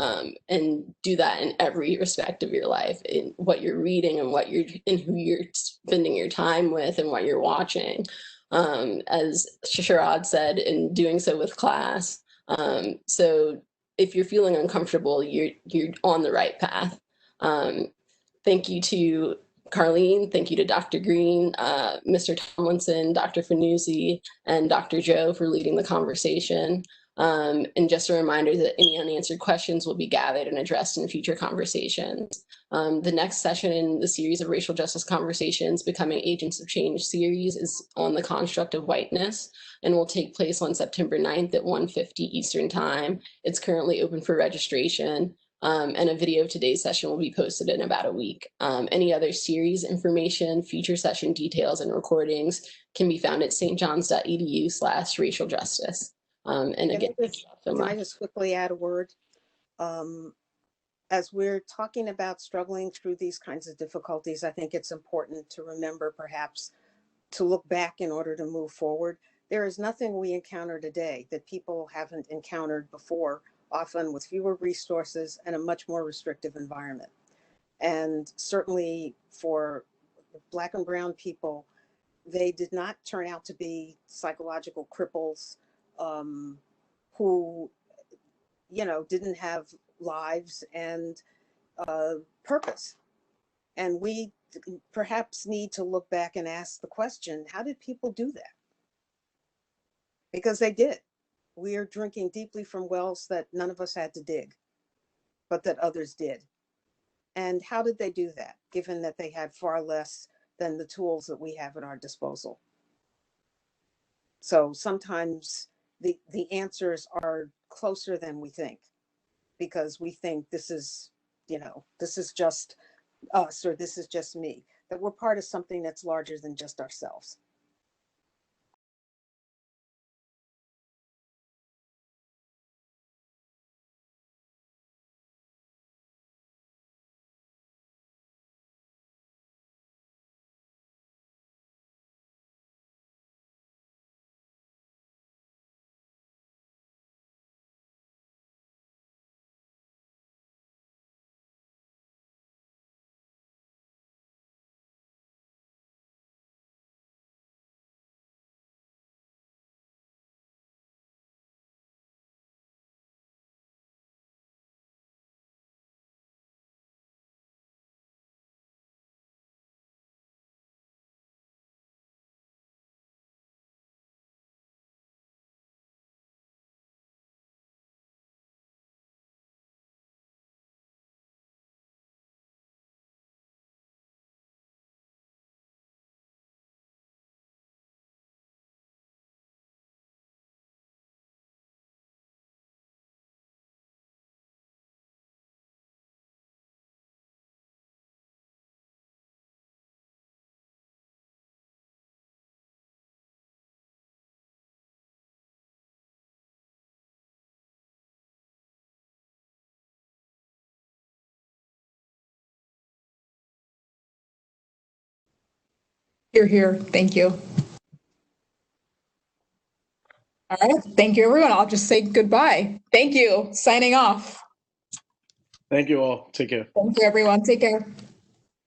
and do that in every respect of your life, in what you're reading and who you're spending your time with and what you're watching. As Sharad said, in doing so with class. So if you're feeling uncomfortable, you're on the right path. Thank you to Carlene, thank you to Dr. Green, Mr. Tomlinson, Dr. Fernuzi, and Dr. Joe for leading the conversation. And just a reminder that any unanswered questions will be gathered and addressed in future conversations. The next session in the series of racial justice conversations, Becoming Agents of Change series, is on the construct of whiteness and will take place on September 9th at 1:50 Eastern Time. It's currently open for registration. And a video of today's session will be posted in about a week. Any other series information, future session details, and recordings can be found at stjohns.edu/racial justice. And again, thank you all so much. Can I just quickly add a word? As we're talking about struggling through these kinds of difficulties, I think it's important to remember perhaps to look back in order to move forward. There is nothing we encounter today that people haven't encountered before, often with fewer resources and a much more restrictive environment. And certainly for Black and brown people, they did not turn out to be psychological cripples who, didn't have lives and purpose. And we perhaps need to look back and ask the question, how did people do that? Because they did. We are drinking deeply from wells that none of us had to dig, but that others did. And how did they do that, given that they had far less than the tools that we have at our disposal? So sometimes the answers are closer than we think, because we think this is just us, or this is just me, that we're part of something that's larger than just ourselves. Hear, hear. Thank you. All right. Thank you, everyone. I'll just say goodbye. Thank you. Signing off. Thank you all. Take care. Thank you, everyone. Take care.